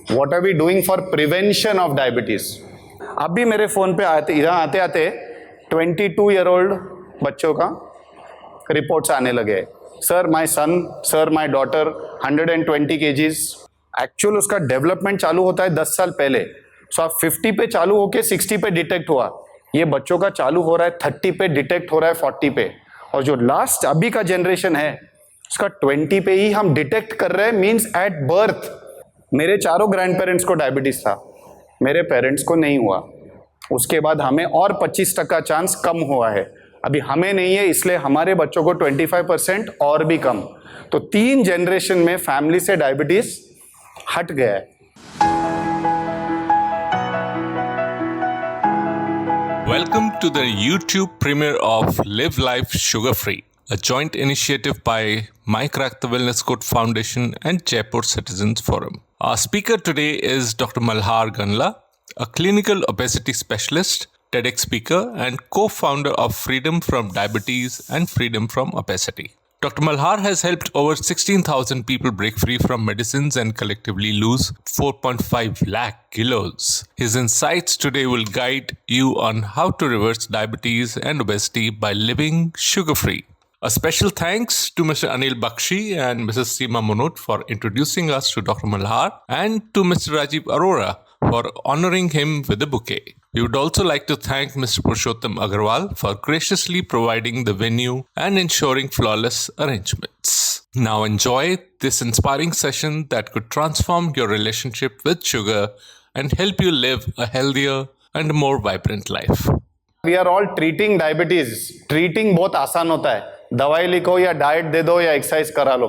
What are we doing for prevention of diabetes? अब भी मेरे फ़ोन पे यहाँ आते आते 22-year-old बच्चों का रिपोर्ट्स आने लगे। Sir my son, sir my daughter 120 kgs। Actual उसका डेवलपमेंट चालू होता है 10 साल पहले। सो आप 50 पे चालू होके 60 पे डिटेक्ट हुआ, ये बच्चों का चालू हो रहा है 30 पे, डिटेक्ट हो रहा है 40 पे, और जो लास्ट अभी का जनरेशन है उसका 20 पे ही हम डिटेक्ट कर रहे हैं, मीन्स एट बर्थ। मेरे चारों ग्रैंड पेरेंट्स को डायबिटीज था, मेरे पेरेंट्स को नहीं हुआ। उसके बाद हमें और 25% चांस कम हुआ है। अभी हमें नहीं है, इसलिए हमारे बच्चों को 25% और भी कम। तो 3 जनरेशन में फैमिली से डायबिटीज हट गया है। Welcome to the YouTube premiere of Live Life Sugar Free, a joint initiative by My Crack the Wellness Code Foundation and Jaipur Citizens Forum. Our speaker today is Dr. Malhar Ganla, a clinical obesity specialist, TEDx speaker, and co-founder of Freedom from Diabetes and Freedom from Obesity. Dr. Malhar has helped over 16,000 people break free from medicines and collectively lose 4.5 lakh kilos. His insights today will guide you on how to reverse diabetes and obesity by living sugar-free. A special thanks to Mr. Anil Bakshi and Mrs. Seema Munot for introducing us to Dr. Malhar, and to Mr. Rajiv Arora for honoring him with a bouquet. We would also like to thank Mr. Purushottam Agarwal for graciously providing the venue and ensuring flawless arrangements. Now enjoy this inspiring session that could transform your relationship with sugar and help you live a healthier and more vibrant life. We are all treating diabetes. Treating बहुत आसान होता है, दवाई लिखो या diet दे दो या exercise करा लो,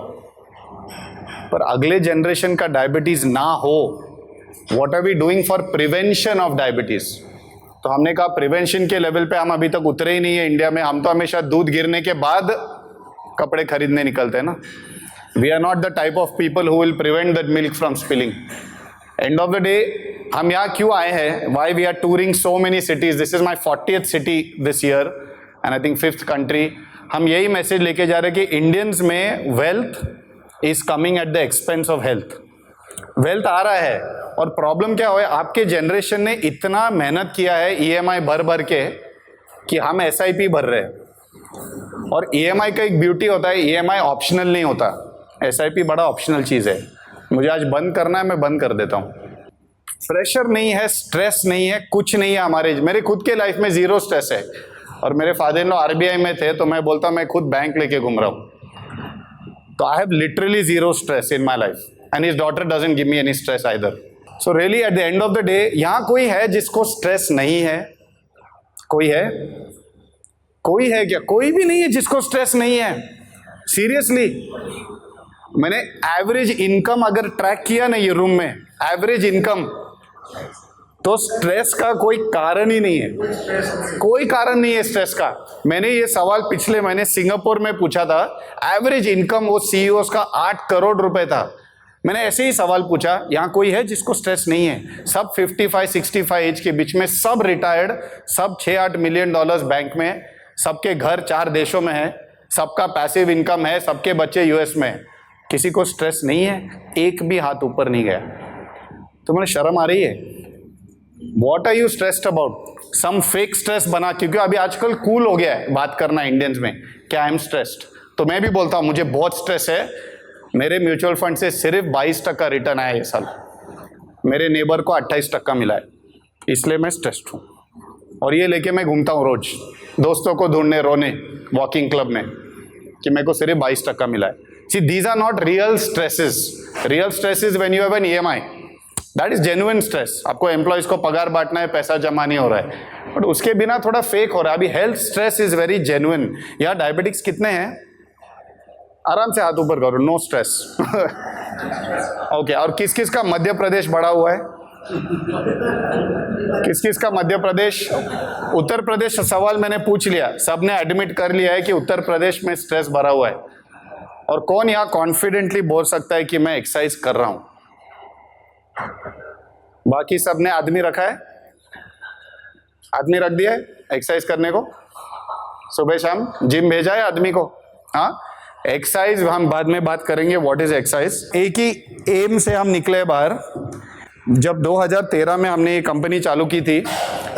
पर अगले जनरेशन का डायबिटीज ना हो, what are we doing for prevention of diabetes? तो हमने कहा प्रिवेंशन के लेवल पे हम अभी तक उतरे ही नहीं है इंडिया में। हम तो हमेशा दूध गिरने के बाद कपड़े खरीदने निकलते हैं ना। We are not the type of people who will prevent that milk from spilling. End of the day हम यहाँ क्यों आए हैं? Why we are touring so many cities? This is my 40th city this year and I think 5th country. हम यही message लेके जा रहे हैं कि इंडियंस में wealth is coming at the expense of health. Wealth आ रहा है, और प्रॉब्लम क्या हुआ है, आपके जनरेशन ने इतना मेहनत किया है ईएमआई भर भर के कि हम एसआईपी भर रहे हैं। और ईएमआई का एक ब्यूटी होता है, ईएमआई ऑप्शनल नहीं होता, एसआईपी बड़ा ऑप्शनल चीज़ है। मुझे आज बंद करना है, मैं बंद कर देता हूँ। प्रेशर नहीं है, स्ट्रेस नहीं है, कुछ नहीं है हमारे। मेरे खुद के लाइफ में जीरो स्ट्रेस है, और मेरे फादर इन लॉ आरबीआई में थे, तो मैं बोलता मैं खुद बैंक लेके घूम रहा हूँ। तो I have literally zero stress in my life, and his daughter doesn't give me any stress either. So really at the end of the day, यहाँ कोई है जिसको स्ट्रेस नहीं है? कोई है? कोई है क्या? कोई भी नहीं है जिसको स्ट्रेस नहीं है। सीरियसली, मैंने एवरेज इनकम अगर ट्रैक किया ना ये रूम में, एवरेज इनकम, तो स्ट्रेस का कोई कारण ही नहीं है। कोई कारण नहीं है स्ट्रेस का। मैंने ये सवाल पिछले महीने सिंगापुर में पूछा था। एवरेज इनकम वो सीईओस का 8 करोड़ रुपए था। मैंने ऐसे ही सवाल पूछा, यहाँ कोई है जिसको स्ट्रेस नहीं है? सब 55-65 एज के बीच में, सब रिटायर्ड, सब 6-8 मिलियन डॉलर्स बैंक में, सबके घर 4 देशों में है, सबका पैसिव इनकम है, सबके बच्चे यूएस में। किसी को स्ट्रेस नहीं है? एक भी हाथ ऊपर नहीं गया। तो मुझे शर्म आ रही है। What are you stressed about? Some fake stress बना, क्योंकि अभी आजकल कूल हो गया है बात करना इंडियंस में क्या आई एम स्ट्रेस्ड। तो मैं भी बोलता हूँ मुझे बहुत स्ट्रेस है। मेरे म्यूचुअल फंड से सिर्फ 22% रिटर्न आया ये साल। मेरे नेबर को 28% मिला है, इसलिए मैं स्ट्रेस्ड हूँ। और ये लेके मैं घूमता हूँ रोज, दोस्तों को ढूंढने, रोने वॉकिंग क्लब में, कि मेरे को सिर्फ 22% मिला है। See, these are not real stresses. Real stresses when you have an EMI, that is genuine stress. आपको एम्प्लॉयज को पगार बांटना है, पैसा जमा नहीं हो रहा है, बट उसके बिना थोड़ा फेक हो रहा है। अभी health stress is very genuine. यहाँ डायबिटिक्स कितने हैं? आराम से हाथ ऊपर करो, नो स्ट्रेस। ओके, और किस किस का मध्य प्रदेश बढ़ा हुआ है? किस किस का मध्य प्रदेश? उत्तर प्रदेश सवाल मैंने पूछ लिया, सबने एडमिट कर लिया है कि उत्तर प्रदेश में स्ट्रेस भरा हुआ है। और कौन यहाँ कॉन्फिडेंटली बोल सकता है कि मैं एक्सरसाइज कर रहा हूं? बाकी सबने आदमी रखा है, आदमी रख दिया है एक्सरसाइज करने को, सुबह शाम जिम भेजा है आदमी को। हाँ, एक्सरसाइज हम बाद में बात करेंगे, व्हाट इज एक्सरसाइज। एक ही एम से हम निकले बाहर जब 2013 में हमने ये कंपनी चालू की थी,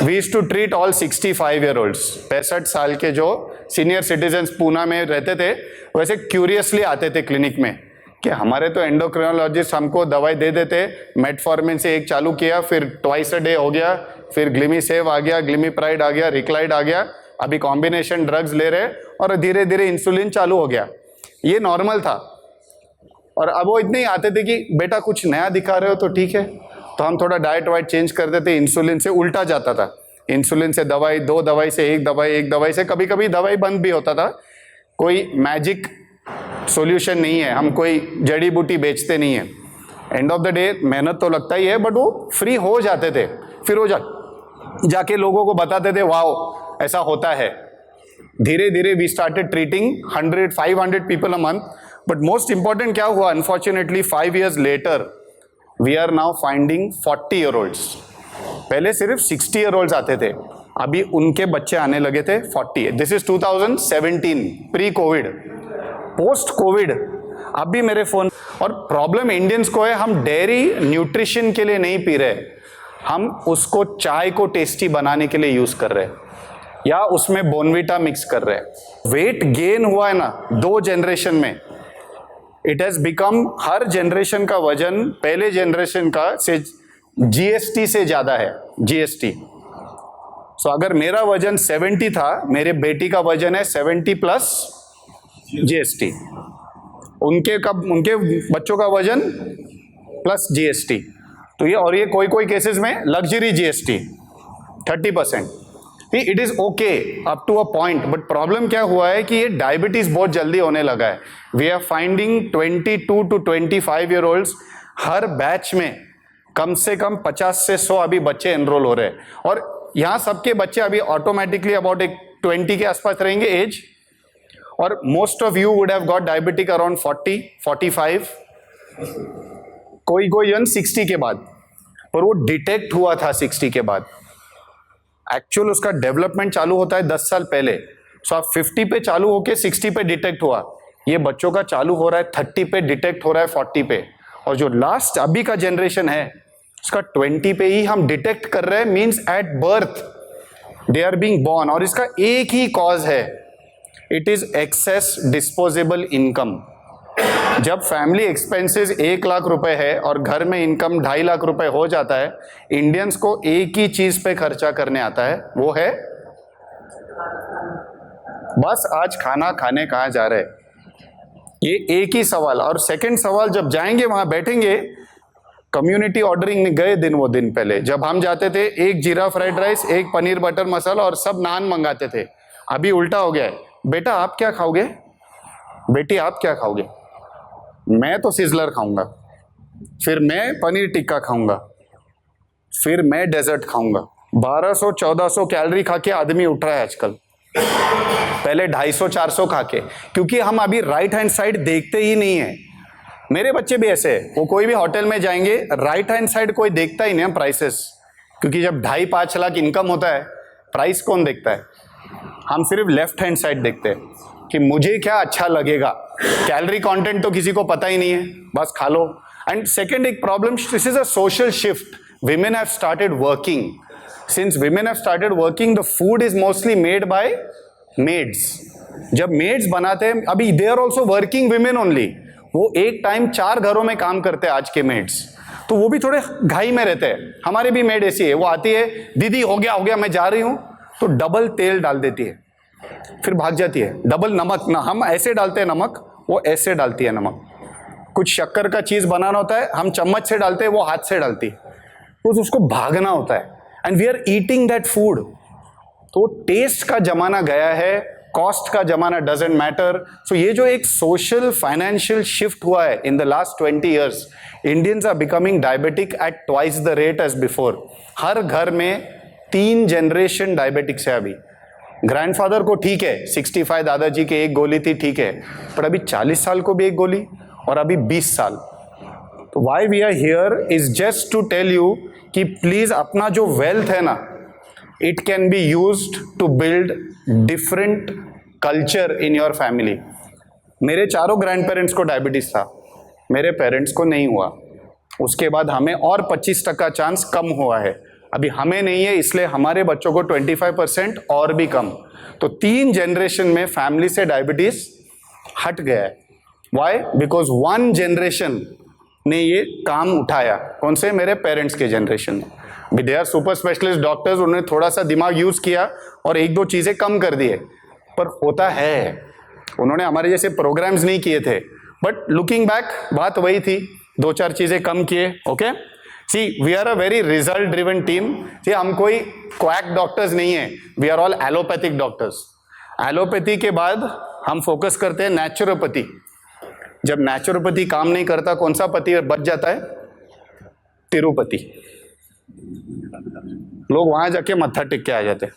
we used to treat all 65 year olds, 65 साल के जो सीनियर सिटीजन्स पूना में रहते थे, वैसे क्यूरियसली आते थे क्लिनिक में कि हमारे तो एंडोक्रिनोलॉजिस्ट हमको दवाई दे देते। मेटफॉर्मिन से एक चालू किया, फिर ट्वाइस अ डे हो गया, फिर ग्लिमिसेव आ गया, ग्लिमिप्राइड आ गया, रिक्लाइड आ गया, अभी कॉम्बिनेशन ड्रग्स ले रहे और धीरे धीरे इंसुलिन चालू हो गया। ये नॉर्मल था। और अब वो इतने ही आते थे कि बेटा कुछ नया दिखा रहे हो तो ठीक है, तो हम थोड़ा डाइट वाइट चेंज करते थे। इंसुलिन से उल्टा जाता था, इंसुलिन से दवाई, 2 दवाई से एक दवाई, एक दवाई से कभी कभी दवाई बंद भी होता था। कोई मैजिक सॉल्यूशन नहीं है, हम कोई जड़ी बूटी बेचते नहीं है। एंड ऑफ द डे मेहनत तो लगता ही है, बट वो फ्री हो जाते थे। फिर वो जाके लोगों को बताते थे वाओ ऐसा होता है। धीरे धीरे we started treating 100-500 people a month. But most important क्या हुआ, unfortunately 5 years later we are now finding 40 year olds। पहले सिर्फ 60 year olds आते थे, अभी उनके बच्चे आने लगे थे 40। This is 2017, pre Covid. Post Covid अब भी मेरे फोन। और प्रॉब्लम इंडियंस को है, हम डेयरी न्यूट्रिशन के लिए नहीं पी रहे, हम उसको चाय को टेस्टी बनाने के लिए यूज कर रहे हैं या उसमें बोनविटा मिक्स कर रहे हैं। वेट गेन हुआ है ना 2 जनरेशन में। It has become, her generation का वजन पहले जनरेशन का से जीएसटी से ज्यादा है, जीएसटी। सो अगर मेरा वजन 70 था, मेरे बेटी का वजन है 70 प्लस जीएसटी। उनके बच्चों का वजन प्लस जीएसटी। तो ये कोई केसेस में luxury GST 30%। It is okay up to a point, but problem क्या हुआ है कि ये डायबिटीज बहुत जल्दी होने लगा है। We are finding 22 to 25 year olds हर बैच में कम से कम 50 से 100 अभी बच्चे एनरोल हो रहे हैं। और यहाँ सबके बच्चे अभी ऑटोमेटिकली अबाउट 20 के आसपास रहेंगे एज। और most of you would have got diabetic around 40-45, कोई 60 के बाद, पर वो डिटेक्ट हुआ था 60 के बाद। एक्चुअल उसका डेवलपमेंट चालू होता है 10 साल पहले। सो आप 50 पे चालू होके 60 पे डिटेक्ट हुआ, ये बच्चों का चालू हो रहा है 30 पे, डिटेक्ट हो रहा है 40 पे। और जो लास्ट अभी का जनरेशन है उसका 20 पे ही हम डिटेक्ट कर रहे हैं, means at birth they are being born. और इसका एक ही कॉज है, it is excess disposable income. जब फैमिली एक्सपेंसेस 1 लाख रुपए है और घर में इनकम 2.5 लाख रुपए हो जाता है, इंडियंस को एक ही चीज पे खर्चा करने आता है, वो है बस आज खाना खाने कहाँ जा रहे। ये एक ही सवाल। और सेकंड सवाल, जब जाएंगे वहां बैठेंगे, कम्युनिटी ऑर्डरिंग में गए दिन, वो दिन पहले जब हम जाते थे, 1 जीरा फ्राइड राइस, 1 पनीर बटर मसाला और सब नान मंगाते थे। अभी उल्टा हो गया है, बेटा आप क्या खाओगे, बेटी आप क्या खाओगे, मैं तो सिजलर खाऊंगा, फिर मैं पनीर टिक्का खाऊंगा, फिर मैं डेजर्ट खाऊंगा। 1200-1400 कैलोरी खा के आदमी उठ रहा है आजकल, पहले 250-400 खा के। क्योंकि हम अभी राइट हैंड साइड देखते ही नहीं है। मेरे बच्चे भी ऐसे है, वो कोई भी होटल में जाएंगे, राइट हैंड साइड कोई देखता ही नहीं है प्राइसेस। क्योंकि जब 2.5-5 लाख इनकम होता है, प्राइस कौन देखता है, हम सिर्फ लेफ्ट हैंड साइड देखते हैं कि मुझे क्या अच्छा लगेगा। कैलोरी कंटेंट तो किसी को पता ही नहीं है, बस खा लो। एंड सेकंड एक problem, this is a social shift. Women have started working. Since women have started working, the food is mostly made by maids. जब मेड्स बनाते हैं, अभी they are also working women only. वो एक time 4 घरों में काम करते हैं आज के मेड्स, तो वो भी थोड़े घाई में रहते हैं। हमारे भी मेड ऐसी है, वो आती है, दीदी हो गया मैं जा रही हूं, तो डबल तेल डाल देती है, फिर भाग जाती है। डबल नमक ना, हम ऐसे डालते हैं नमक, वो ऐसे डालती है नमक। कुछ शक्कर का चीज बनाना होता है, हम चम्मच से डालते हैं, वो हाथ से डालती है। तो उसको भागना होता है, and we are eating that food. तो टेस्ट का जमाना गया है, कॉस्ट का जमाना डजंट मैटर। सो ये जो एक सोशल फाइनेंशियल शिफ्ट हुआ है in the last 20 years, Indians are becoming diabetic at twice the rate as before. हर घर में 3 जनरेशन डायबिटिक्स है अभी। ग्रैंडफादर को ठीक है, 65 दादाजी के 1 गोली थी, ठीक है, पर अभी 40 साल को भी 1 गोली, और अभी 20 साल। तो why we are here is just to tell you कि प्लीज अपना जो वेल्थ है ना, it can be used to build different culture in your family. मेरे चारों ग्रैंड पेरेंट्स को डायबिटीज था, मेरे पेरेंट्स को नहीं हुआ। उसके बाद हमें और 25% चांस कम हुआ है। अभी हमें नहीं है, इसलिए हमारे बच्चों को 25% और भी कम। तो 3 जनरेशन में फैमिली से डायबिटीज हट गया है। वाई? बिकॉज 1 जनरेशन ने ये काम उठाया। कौन से? मेरे पेरेंट्स के जनरेशन में। They are super specialist doctors, उन्होंने थोड़ा सा दिमाग यूज किया और 1-2 चीजें कम कर दिए, पर होता है। उन्होंने हमारे जैसे प्रोग्राम्स नहीं किए थे, बट लुकिंग बैक बात वही थी, 2-4 चीजें कम किए। Okay, see we are a very result driven team. See हम कोई क्वैक डॉक्टर्स नहीं है, we are all allopathic doctors. Allopathy के बाद हम फोकस करते हैं नेचुरोपैथी। जब नेचुरोपैथी काम नहीं करता, कौन सा पति बच जाता है? तिरुपति। लोग वहां जाके मत्था टेक के आ जाते हैं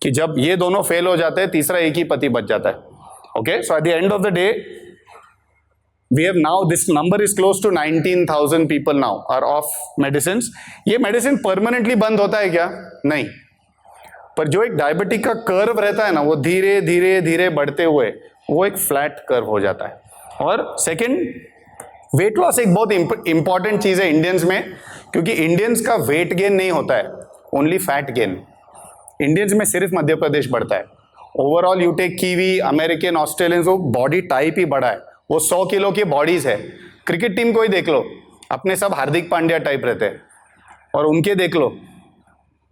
कि जब ये दोनों फेल हो जाते हैं, तीसरा एक ही पति बच जाता है। Okay, so at the end of the day we have now, this number is close to 19,000 people now are off medicines. ये मेडिसिन परमानेंटली बंद होता है क्या? नहीं, पर जो एक डायबिटिक का कर्व रहता है ना, वो धीरे धीरे धीरे बढ़ते हुए वो एक फ्लैट कर्व हो जाता है। और सेकंड, वेट लॉस एक बहुत इंपॉर्टेंट चीज है इंडियंस में, क्योंकि इंडियंस का वेट गेन नहीं होता है, ओनली फैट गेन। इंडियंस में सिर्फ मध्य प्रदेश बढ़ता है। Overall you take kiwi, American, Australian, वो बॉडी टाइप ही बड़ा है, वो 100 किलो की बॉडीज है। क्रिकेट टीम को ही देख लो, अपने सब हार्दिक पांड्या टाइप रहते हैं, और उनके देख लो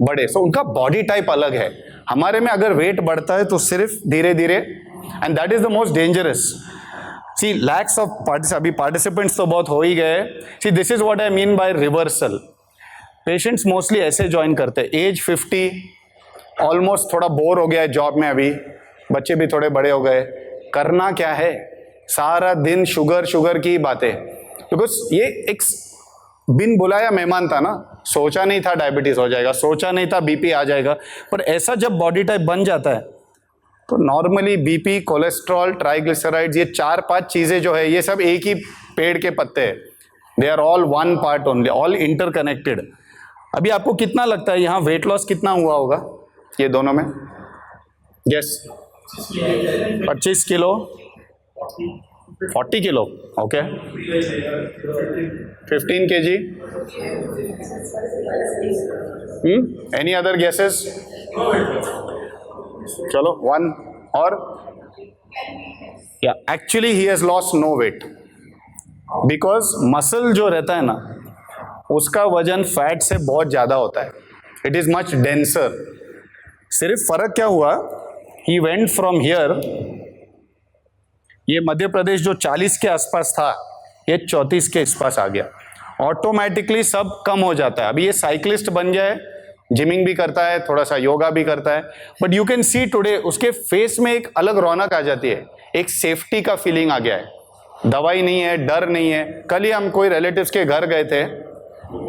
बड़े, सो उनका बॉडी टाइप अलग है। हमारे में अगर वेट बढ़ता है तो सिर्फ धीरे धीरे, and that is the most dangerous. See lacks of अभी पार्टिसिपेंट्स तो बहुत हो ही गए। See this is what I mean by reversal. Patients mostly ऐसे ज्वाइन करते हैं, एज 50, ऑलमोस्ट थोड़ा बोर हो गया है जॉब में, अभी बच्चे भी थोड़े बड़े हो गए, करना क्या है? सारा दिन शुगर शुगर की बातें। बिकॉज ये एक बिन बुलाया मेहमान था ना, सोचा नहीं था डायबिटीज हो जाएगा, सोचा नहीं था बीपी आ जाएगा, पर ऐसा जब बॉडी टाइप बन जाता है तो नॉर्मली बीपी, कोलेस्ट्रॉल, ट्राइग्लिसराइड्स, ये 4-5 चीजें जो है, ये सब एक ही पेड़ के पत्ते हैं। They are all one part only, all interconnected. अभी आपको कितना लगता है यहाँ वेट लॉस कितना हुआ होगा ये दोनों में? Yes, 25 kilo, 40 kilo, okay, 15 kg। Any other guesses? चलो 1 और, या actually he has lost no weight, because muscle जो रहता है ना, उसका वजन फैट से बहुत ज्यादा होता है, इट इज मच डेंसर। सिर्फ फर्क क्या हुआ, ही वेंट फ्रॉम हियर, ये मध्य प्रदेश जो 40 के आसपास था, ये 34 के आसपास आ गया। ऑटोमेटिकली सब कम हो जाता है। अभी ये साइकिलिस्ट बन गया है, जिमिंग भी करता है, थोड़ा सा योगा भी करता है, but you can see today उसके फेस में एक अलग रौनक आ जाती है, एक सेफ्टी का फीलिंग आ गया है। दवाई नहीं है, डर नहीं है। कल ही हम कोई रिलेटिव्स के घर गए थे,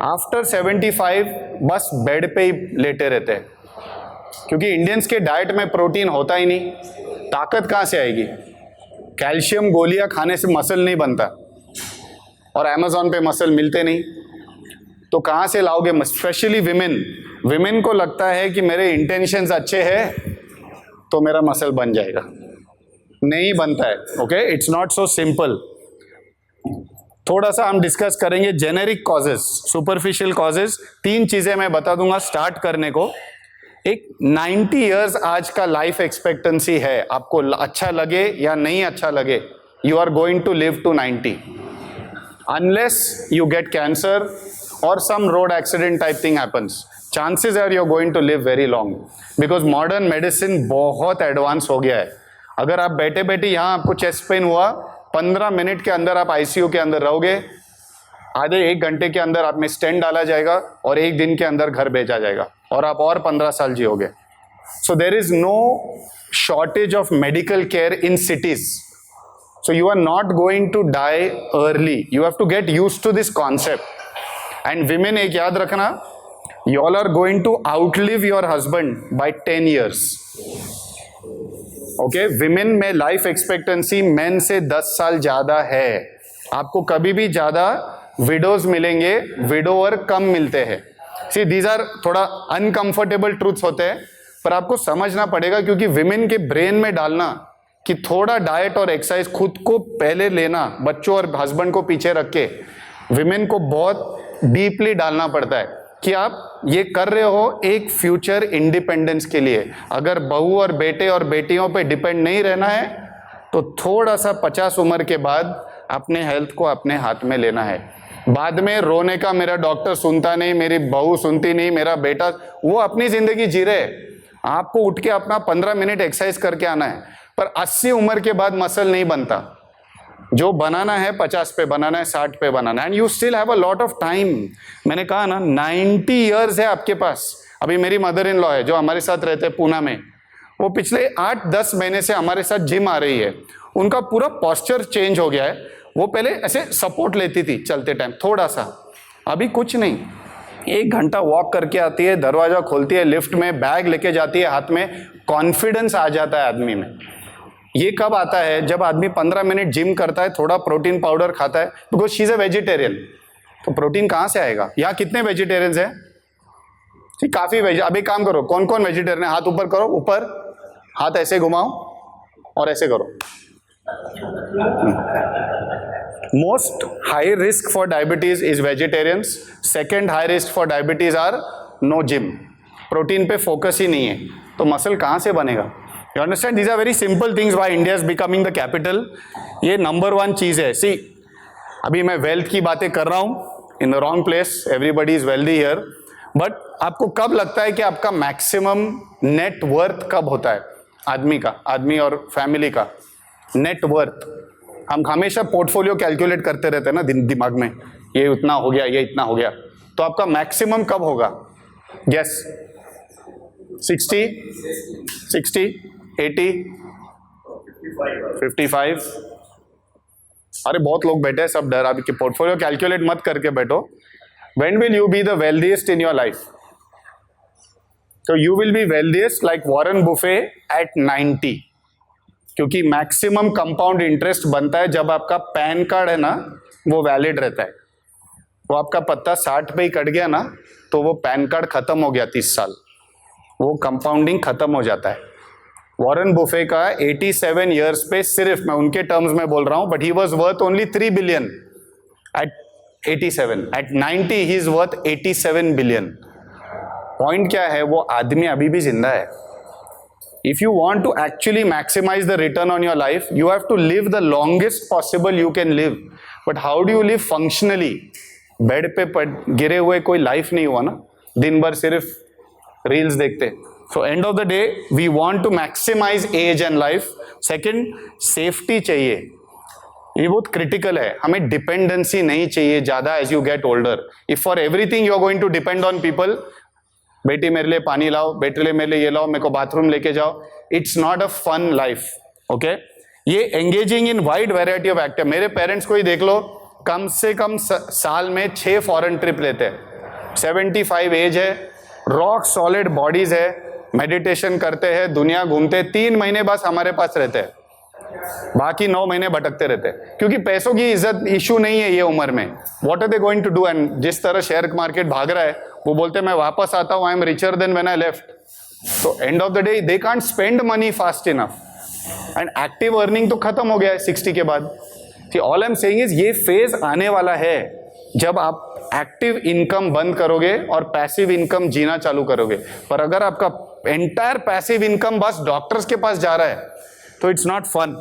आफ्टर 75 बस बेड पे ही लेटे रहते हैं, क्योंकि इंडियंस के डाइट में प्रोटीन होता ही नहीं, ताकत कहाँ से आएगी? कैल्शियम गोलियां खाने से मसल नहीं बनता, और अमेज़न पे मसल मिलते नहीं, तो कहाँ से लाओगे? स्पेशली विमेन को लगता है कि मेरे इंटेंशंस अच्छे हैं तो मेरा मसल बन जाएगा, नहीं बनता है। Okay, it's not so simple. थोड़ा सा हम डिस्कस करेंगे जेनेरिक कॉजेस, सुपरफिशियल कॉजेस। 3 चीजें मैं बता दूंगा स्टार्ट करने को। एक 90 इयर्स आज का लाइफ एक्सपेक्टेंसी है, आपको अच्छा लगे या नहीं अच्छा लगे, you are going to live to 90 unless you get cancer और some road accident type thing happens. Chances are you are going to live very long, because modern medicine बहुत एडवांस हो गया है। अगर आप बैठे बैठे यहाँ आपको चेस्ट पेन हुआ, 15 मिनट के अंदर आप आईसीयू के अंदर रहोगे, आधे 1 घंटे के अंदर आप में स्टेंट डाला जाएगा और 1 दिन के अंदर घर भेजा जाएगा, और आप और 15 साल जियोगे। So there is no shortage of medical care in cities, so you are not going to die early, you have to get used to this concept. And women एक याद रखना, you all are going to outlive your husband by 10 years. Okay, women में life expectancy main से 10 साल ज्यादा है। आपको कभी भी ज्यादा विडोज मिलेंगे, विडोवर कम मिलते हैं। सी दीज आर थोड़ा अनकंफर्टेबल ट्रूथ्स होते हैं, पर आपको समझना पड़ेगा, क्योंकि विमेन के ब्रेन में डालना कि थोड़ा डाइट और एक्सरसाइज खुद को पहले लेना, बच्चों और हस्बैंड को पीछे रख के, विमेन को बहुत डीपली डालना पड़ता है कि आप ये कर रहे हो एक फ्यूचर इंडिपेंडेंस के लिए। अगर बहू और बेटे और बेटियों पे डिपेंड नहीं रहना है तो थोड़ा सा 50 उम्र के बाद अपने हेल्थ को अपने हाथ में लेना है। बाद में रोने का मेरा डॉक्टर सुनता नहीं, मेरी बहू सुनती नहीं, मेरा बेटा, वो अपनी जिंदगी जी रहे। आपको उठ के अपना 15 मिनट एक्सरसाइज करके आना है। पर 80 उम्र के बाद मसल नहीं बनता। जो बनाना है 50 पे बनाना है, 60 पे बनाना है, and you still have a lot of time. मैंने कहा ना 90 इयर्स है आपके पास। अभी मेरी मदर इन लॉ है जो हमारे साथ रहते हैं पूना में, वो पिछले 8-10 महीने से हमारे साथ जिम आ रही है। उनका पूरा पोस्चर चेंज हो गया है। वो पहले ऐसे सपोर्ट लेती थी चलते टाइम थोड़ा सा, अभी कुछ नहीं। 1 घंटा वॉक करके आती है, दरवाजा खोलती है, लिफ्ट में बैग लेके जाती है हाथ में, कॉन्फिडेंस आ जाता है आदमी में। ये कब आता है? जब आदमी 15 मिनट जिम करता है, थोड़ा प्रोटीन पाउडर खाता है, because she is a vegetarian. तो प्रोटीन कहाँ से आएगा? यहाँ कितने वेजिटेरियंस हैं? ठीक, काफी अभी काम करो, कौन कौन वेजिटेरियन है? हाथ ऊपर करो, ऊपर हाथ ऐसे घुमाओ और ऐसे करो। Most high risk for diabetes is vegetarians. Second high risk for diabetes are no gym. Protein पे फोकस ही नहीं है तो मसल कहाँ से बनेगा? You understand? These are very simple things why India is becoming the capital. ये number 1 चीज है। See, अभी मैं वेल्थ की बातें कर रहा हूँ, in the wrong place, everybody is wealthy here. But आपको कब लगता है कि आपका मैक्सिमम नेट वर्थ कब होता है? आदमी और फैमिली का नेट वर्थ। हम हमेशा पोर्टफोलियो कैलकुलेट करते रहते हैं ना दिमाग में, ये उतना हो गया, ये इतना हो गया। तो आपका मैक्सिमम कब होगा? गेस। 60, 80, 55। अरे बहुत लोग बैठे हैं, सब डर। अभी पोर्टफोलियो कैलकुलेट मत करके बैठो। When will you be the wealthiest in your life? So you will be wealthiest like Warren Buffett at 90, क्योंकि मैक्सिमम कंपाउंड इंटरेस्ट बनता है जब आपका पैन कार्ड है ना वो वैलिड रहता है। वो आपका पत्ता 60 पे ही कट गया ना तो वो पैन कार्ड खत्म हो गया 30 साल, वो कंपाउंडिंग खत्म हो जाता है। वॉरेन बुफे का 87 इयर्स पे, सिर्फ मैं उनके टर्म्स में बोल रहा हूं, but he was worth only 3 billion at 87। At 90 he is worth 87 billion. Point क्या है? वो आदमी अभी भी जिंदा है। If you want to actually maximise the return on your life, you have to live the longest possible you can live. But how do you live functionally? Bed पे गिरे हुए कोई लाइफ नहीं हुआ ना, दिन भर सिर्फ रील्स देखते। So end of the day, we want to maximize age and life. Second, safety चाहिए, ये बहुत क्रिटिकल है। हमें डिपेंडेंसी नहीं चाहिए ज्यादा as you get older. If for everything you are going to depend on people, बेटी मेरे लिए पानी लाओ, बेटे लिए मेरे लिए ये लाओ, मेरे को बाथरूम लेके जाओ, it's not a fun life. Okay? ये engaging in wide variety of activity। मेरे पेरेंट्स को ही देख लो, कम से कम साल में 6 फॉरेन ट्रिप लेते हैं। 75 एज है, रॉक सॉलिड बॉडीज है, मेडिटेशन करते हैं, दुनिया घूमते, 3 महीने बस हमारे पास रहते हैं, बाकी 9 महीने भटकते रहते हैं, क्योंकि पैसों की इज्जत इशू नहीं है ये उम्र में। What are they going to do? And जिस तरह शेयर मार्केट भाग रहा है, वो बोलते हैं मैं वापस आता हूं, I am richer than when I left. तो end of the day they can't spend money fast enough, and active earning तो खत्म हो गया है 60 के बाद। All I am saying is ये फेज आने वाला है जब आप एक्टिव इनकम बंद करोगे और पैसिव इनकम जीना चालू करोगे। पर अगर आपका एंटायर पैसिव इनकम बस डॉक्टर्स के पास जा रहा है तो it's not fun.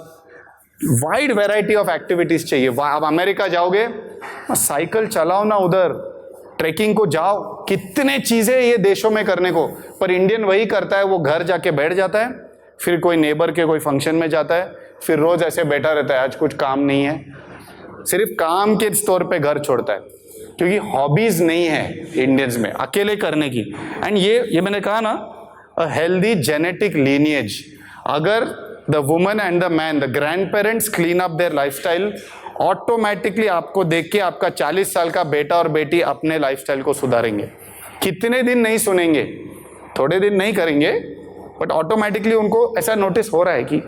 Wide variety of activities चाहिए। आप अमेरिका जाओगे, साइकिल चलाओ ना, उधर ट्रेकिंग को जाओ, कितने चीजें ये देशों में करने को। पर इंडियन वही करता है, वो घर जाके बैठ जाता है, फिर कोई नेबर के कोई फंक्शन में जाता है, फिर रोज ऐसे बैठा रहता है, आज कुछ काम नहीं है, सिर्फ काम के तौर पे घर छोड़ता है, क्योंकि हॉबीज नहीं है इंडियंस में अकेले करने की। एंड ये मैंने कहा ना, अ हेल्दी जेनेटिक लीनिएज। अगर the woman and the man, the grand parents clean up there lifestyle, automatically आपको देख के आपका 40 साल का बेटा और बेटी अपने लाइफस्टाइल को सुधारेंगे। कितने दिन नहीं सुनेंगे, थोड़े दिन नहीं करेंगे, बट ऑटोमेटिकली उनको ऐसा नोटिस हो रहा है कि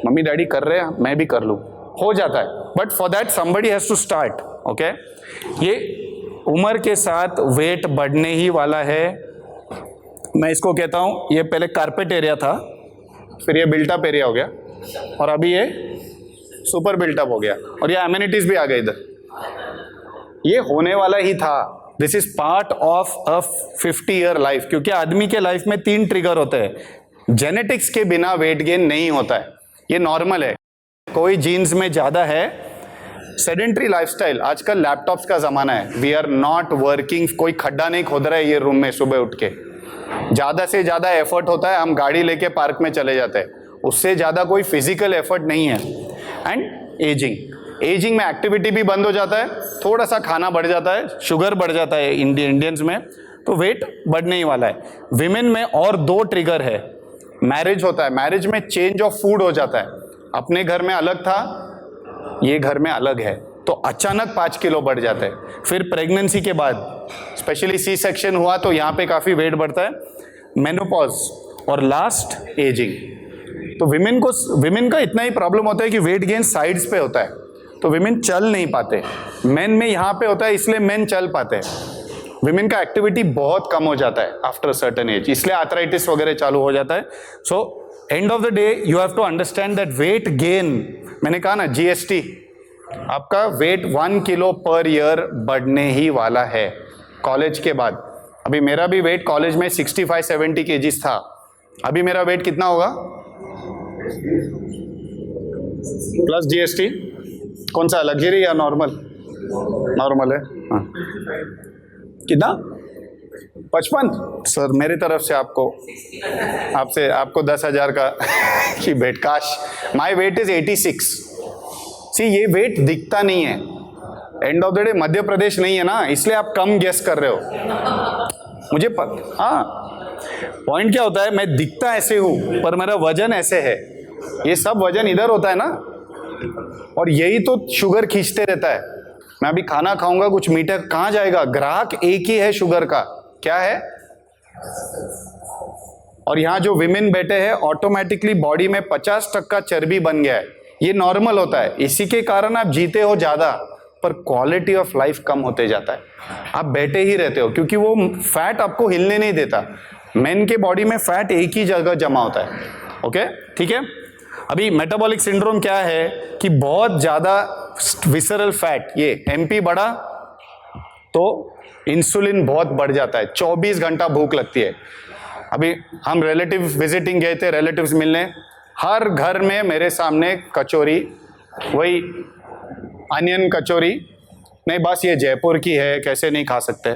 मम्मी डैडी कर रहे हैं, मैं भी कर लूं, हो जाता है। But for that somebody has to start. Okay, ये उम्र के साथ वेट बढ़ने ही वाला है। मैं इसको कहता हूं, ये पहले कारपेट एरिया था, फिर ये बिल्टअप एरिया हो गया, और अभी ये सुपर बिल्टअप हो गया, और ये एमिनिटीज भी आ गए इधर। ये होने वाला ही था. This is part of a 50-year life. क्योंकि आदमी के लाइफ में 3 ट्रिगर होते हैं. जेनेटिक्स के बिना वेट गेन नहीं होता है, ये नॉर्मल है. कोई जीन्स में ज्यादा है, सेडेंट्री लाइफस्टाइल, आजकल लैपटॉप्स का जमाना है, वी आर नॉट वर्किंग, कोई खड्डा नहीं खोद रहा है ये रूम में सुबह उठ के. ज्यादा से ज्यादा एफर्ट होता है, हम गाड़ी लेके पार्क में चले जाते हैं, उससे ज्यादा कोई फिजिकल एफर्ट नहीं है. एंड एजिंग में एक्टिविटी भी बंद हो जाता है, थोड़ा सा खाना बढ़ जाता है, शुगर बढ़ जाता है इंडियंस में, तो वेट बढ़ने ही वाला है. विमेन में और 2 ट्रिगर है. मैरिज होता है, मैरिज में चेंज ऑफ फूड हो जाता है. अपने घर में अलग था, ये घर में अलग है, तो अचानक 5 किलो बढ़ जाता है. फिर प्रेगनेंसी के बाद स्पेशली सी सेक्शन हुआ तो यहाँ पे काफी वेट बढ़ता है. मेनोपॉज और लास्ट एजिंग. तो विमेन का इतना ही प्रॉब्लम होता है कि वेट गेन साइड्स पे होता है, तो विमेन चल नहीं पाते. मेन में यहाँ पे होता है, इसलिए मेन चल पाते हैं. विमेन का एक्टिविटी बहुत कम हो जाता है आफ्टर सर्टेन एज, इसलिए आर्थराइटिस वगैरह चालू हो जाता है. So end of the day you have to understand that weight gain, मैंने कहा ना जीएसटी, आपका वेट 1 किलो पर ईयर बढ़ने ही वाला है कॉलेज के बाद. अभी मेरा भी वेट कॉलेज में 65-70 केजीज था, अभी मेरा वेट कितना होगा प्लस जीएसटी? कौन सा, लग्जरी या नॉर्मल? नॉर्मल है. हाँ, कितना? 55. सर मेरी तरफ से आपको 10,000 का की भेंट. काश. My weight is 86. सी, ये वेट दिखता नहीं है. And of the day Madhya Pradesh नहीं है ना, इसलिए आप कम गेस कर रहे हो. मुझे हाँ, पॉइंट क्या होता है, मैं दिखता ऐसे हूं पर मेरा वजन ऐसे है. ये सब वजन इधर होता है ना, और यही तो शुगर खींचते रहता है. मैं अभी खाना खाऊंगा, कुछ मीठा कहाँ जाएगा, ग्राहक एक ही है शुगर का, क्या है. और यहाँ जो विमेन बैठे हैं, ऑटोमेटिकली बॉडी में 50% चर्बी बन गया है. ये नॉर्मल होता है, इसी के कारण आप जीते हो ज्यादा, पर क्वालिटी ऑफ लाइफ कम होते जाता है. आप बैठे ही रहते हो क्योंकि वो फैट आपको हिलने नहीं देता. मेन के बॉडी में फैट एक ही जगह जमा होता है. ओके, ठीक है. अभी मेटाबॉलिक सिंड्रोम क्या है कि बहुत ज्यादा विसरल फैट, ये एमपी बढ़ा तो इंसुलिन बहुत बढ़ जाता है, 24 घंटा भूख लगती है. अभी हम रिलेटिव विजिटिंग गए थे, रिलेटिव्स मिलने, हर घर में मेरे सामने कचौरी, वही अनियन कचौरी, नहीं बस ये जयपुर की है, कैसे नहीं खा सकते.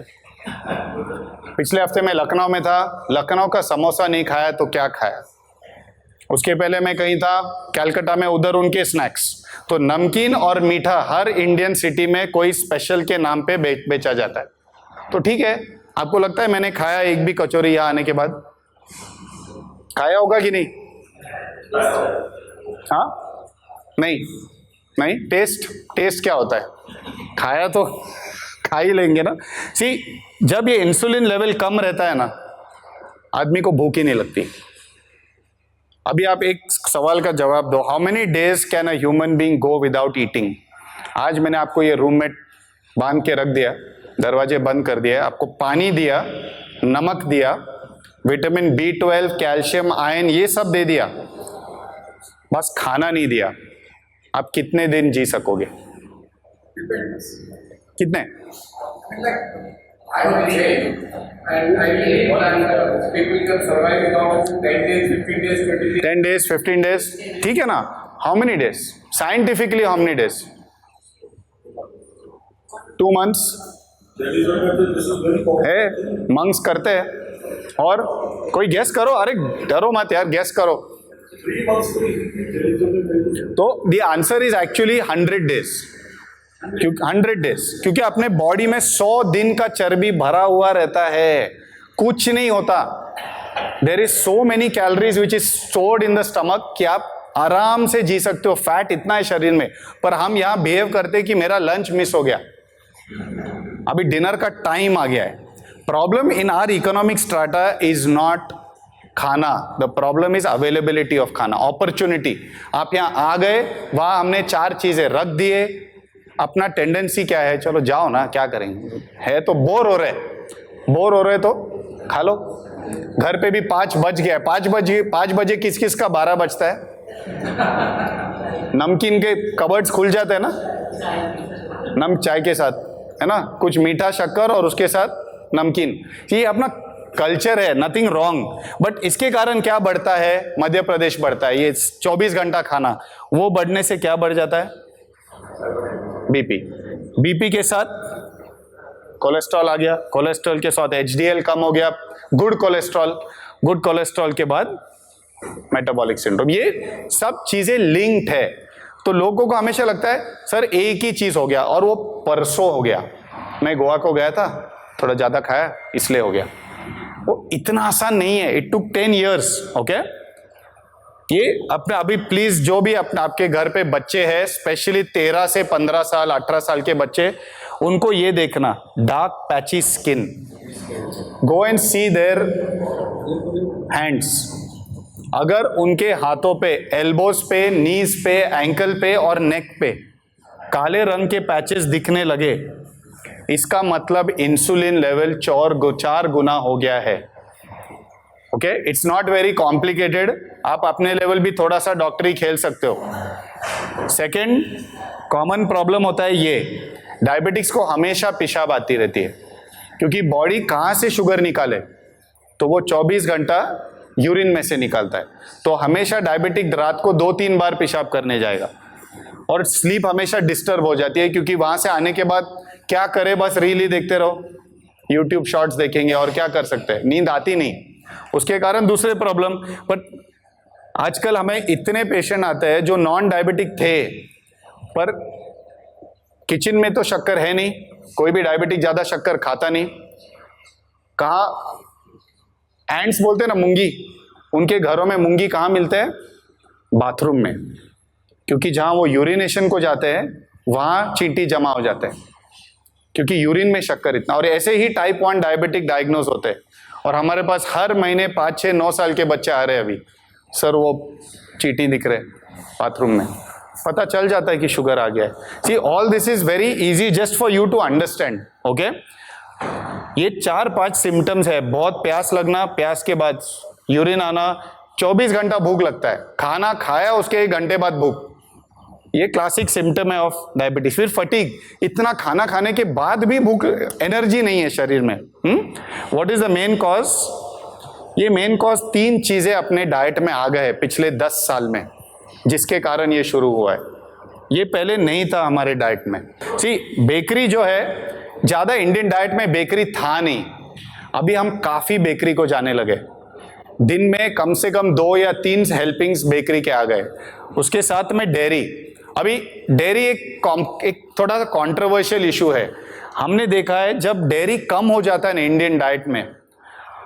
पिछले हफ्ते मैं लखनऊ में था, लखनऊ का समोसा नहीं खाया तो क्या खाया. उसके पहले मैं कहीं था कलकत्ता में, उधर उनके स्नैक्स. तो नमकीन और मीठा हर इंडियन सिटी में कोई स्पेशल के नाम पे बेचा जाता है. तो ठीक है, आपको लगता है मैंने खाया एक भी कचौरी यहाँ आने के बाद? खाया होगा कि नहीं? हाँ, नहीं. टेस्ट क्या होता है, खाया तो खा ही लेंगे ना. सी, जब ये इंसुलिन लेवल कम रहता है ना, आदमी को भूख ही नहीं लगती. अभी आप एक सवाल का जवाब दो, how many days can a human being go without eating? आज मैंने आपको ये रूम में बांध के रख दिया, दरवाजे बंद कर दिया, आपको पानी दिया, नमक दिया, विटामिन B12, कैल्शियम, आयरन, ये सब दे दिया, बस खाना नहीं दिया. आप कितने दिन जी सकोगे? कितने? I would say, and I mean, what people can survive without 10 days, 15 days, 20 days. 10 days, 15 days, ठीक है ना. How many days scientifically, how many days? 2 months है, मंक्स करते हैं. और कोई गैस करो, अरे डरो मत यार, गैस करो. तो the answer is actually 100 days. 100 days, क्योंकि अपने बॉडी में 100 दिन का चर्बी भरा हुआ रहता है, कुछ नहीं होता. There is so many calories which is stored in the stomach कि आप आराम से जी सकते हो. फैट इतना है शरीर में, पर हम यहां बिहेव करते कि मेरा लंच मिस हो गया, अभी डिनर का टाइम आ गया है. Problem in our economic strata is not खाना, the problem is availability of खाना, अपॉर्चुनिटी. आप यहां आ गए, वहां हमने 4 चीजें रख दिए. अपना टेंडेंसी क्या है, चलो जाओ ना, क्या करेंगे, है तो बोर हो रहे तो खा लो. घर पे भी 5 बज गया, 5 बजे किस किस का 12 बजता है? नमकीन के कबर्ड्स खुल जाते हैं ना, नम चाय के साथ. है ना, कुछ मीठा शक्कर और उसके साथ नमकीन, ये अपना कल्चर है, नथिंग रॉन्ग। बट इसके कारण क्या बढ़ता है, मध्य प्रदेश बढ़ता है, ये 24 घंटा खाना, वो बढ़ने से क्या बढ़ जाता है, बीपी। बीपी के साथ कोलेस्ट्रॉल आ गया, कोलेस्ट्रॉल के साथ एचडीएल कम हो गया, गुड कोलेस्ट्रॉल के बाद मेटाबॉलिक सिंड्रोम। ये सब चीजें लिंक्ड है। तो लोगों को हमेशा लगता है सर एक ही चीज हो गया, और वो परसों हो गया, मैं गोवा को गया था, थोड़ा ज्यादा खाया इसलिए हो गया। वो इतना आसान नहीं है, इट टुक 10 years। ओके, ये अपने अभी प्लीज जो भी अपने आपके घर पे बच्चे हैं, स्पेशली 13 से 15 साल 18 साल के बच्चे, उनको ये देखना, dark patchy skin, go and see their hands. अगर उनके हाथों पे, एल्बोज पे, नीज पे, एंकल पे और नेक पे काले रंग के पैचेस दिखने लगे, इसका मतलब इंसुलिन लेवल 4 गुना हो गया है। Okay, it's not very complicated, आप अपने लेवल भी थोड़ा सा डॉक्टरी खेल सकते हो। सेकेंड कॉमन प्रॉब्लम होता है ये, डायबिटिक्स को हमेशा पेशाब आती रहती है, क्योंकि बॉडी कहाँ से शुगर निकाले, तो वो 24 घंटा यूरिन में से निकालता है। तो हमेशा डायबिटिक रात को 2-3 बार पेशाब करने जाएगा, और स्लीप हमेशा डिस्टर्ब हो जाती है, क्योंकि वहां से आने के बाद क्या करे, बस रील ही देखते रहो, यूट्यूब शॉर्ट्स देखेंगे, और क्या कर सकते हैं, नींद आती नहीं, उसके कारण दूसरे प्रॉब्लम। बट आजकल हमें इतने पेशेंट आते हैं जो नॉन डायबिटिक थे, पर किचन में तो शक्कर है नहीं, कोई भी डायबिटिक ज्यादा शक्कर खाता नहीं, कहाँ एंड्स बोलते हैं ना, मूंगी, उनके घरों में मूंगी कहाँ मिलते हैं, बाथरूम में, क्योंकि जहां वो यूरिनेशन को जाते हैं वहां चींटी जमा हो जाते हैं, क्योंकि यूरिन में शक्कर इतना। और ऐसे ही टाइप 1 डायबिटिक डायग्नोज होते हैं, और हमारे पास हर महीने 5, 6, 9 साल के बच्चे आ रहे हैं, अभी सर वो चींटी दिख रहे बाथरूम में, पता चल जाता है कि शुगर आ गया है। See all this is very easy just for you to understand. Okay, ये 4-5 सिम्टम्स है, बहुत प्यास लगना, प्यास के बाद यूरिन आना, 24 घंटा भूख लगता है, खाना खाया उसके 1 घंटे बाद भूख, ये क्लासिक सिम्टम है ऑफ डायबिटीज। फिर फटीग, इतना खाना खाने के बाद भी भूख, एनर्जी नहीं है शरीर में। What is the main cause? ये मेन कॉज 3 चीजें अपने डाइट में आ गए पिछले 10 साल में, जिसके कारण ये शुरू हुआ है। ये पहले नहीं था हमारे डाइट में। सी बेकरी जो है, ज्यादा इंडियन डाइट में बेकरी था नहीं, अभी हम काफी बेकरी को जाने लगे, दिन में कम से कम 2 या 3 हेल्पिंग्स बेकरी के आ गए। उसके साथ में डेयरी, अभी डेयरी एक थोड़ा सा कंट्रोवर्शियल इशू है। हमने देखा है जब डेयरी कम हो जाता है ना इंडियन डाइट में,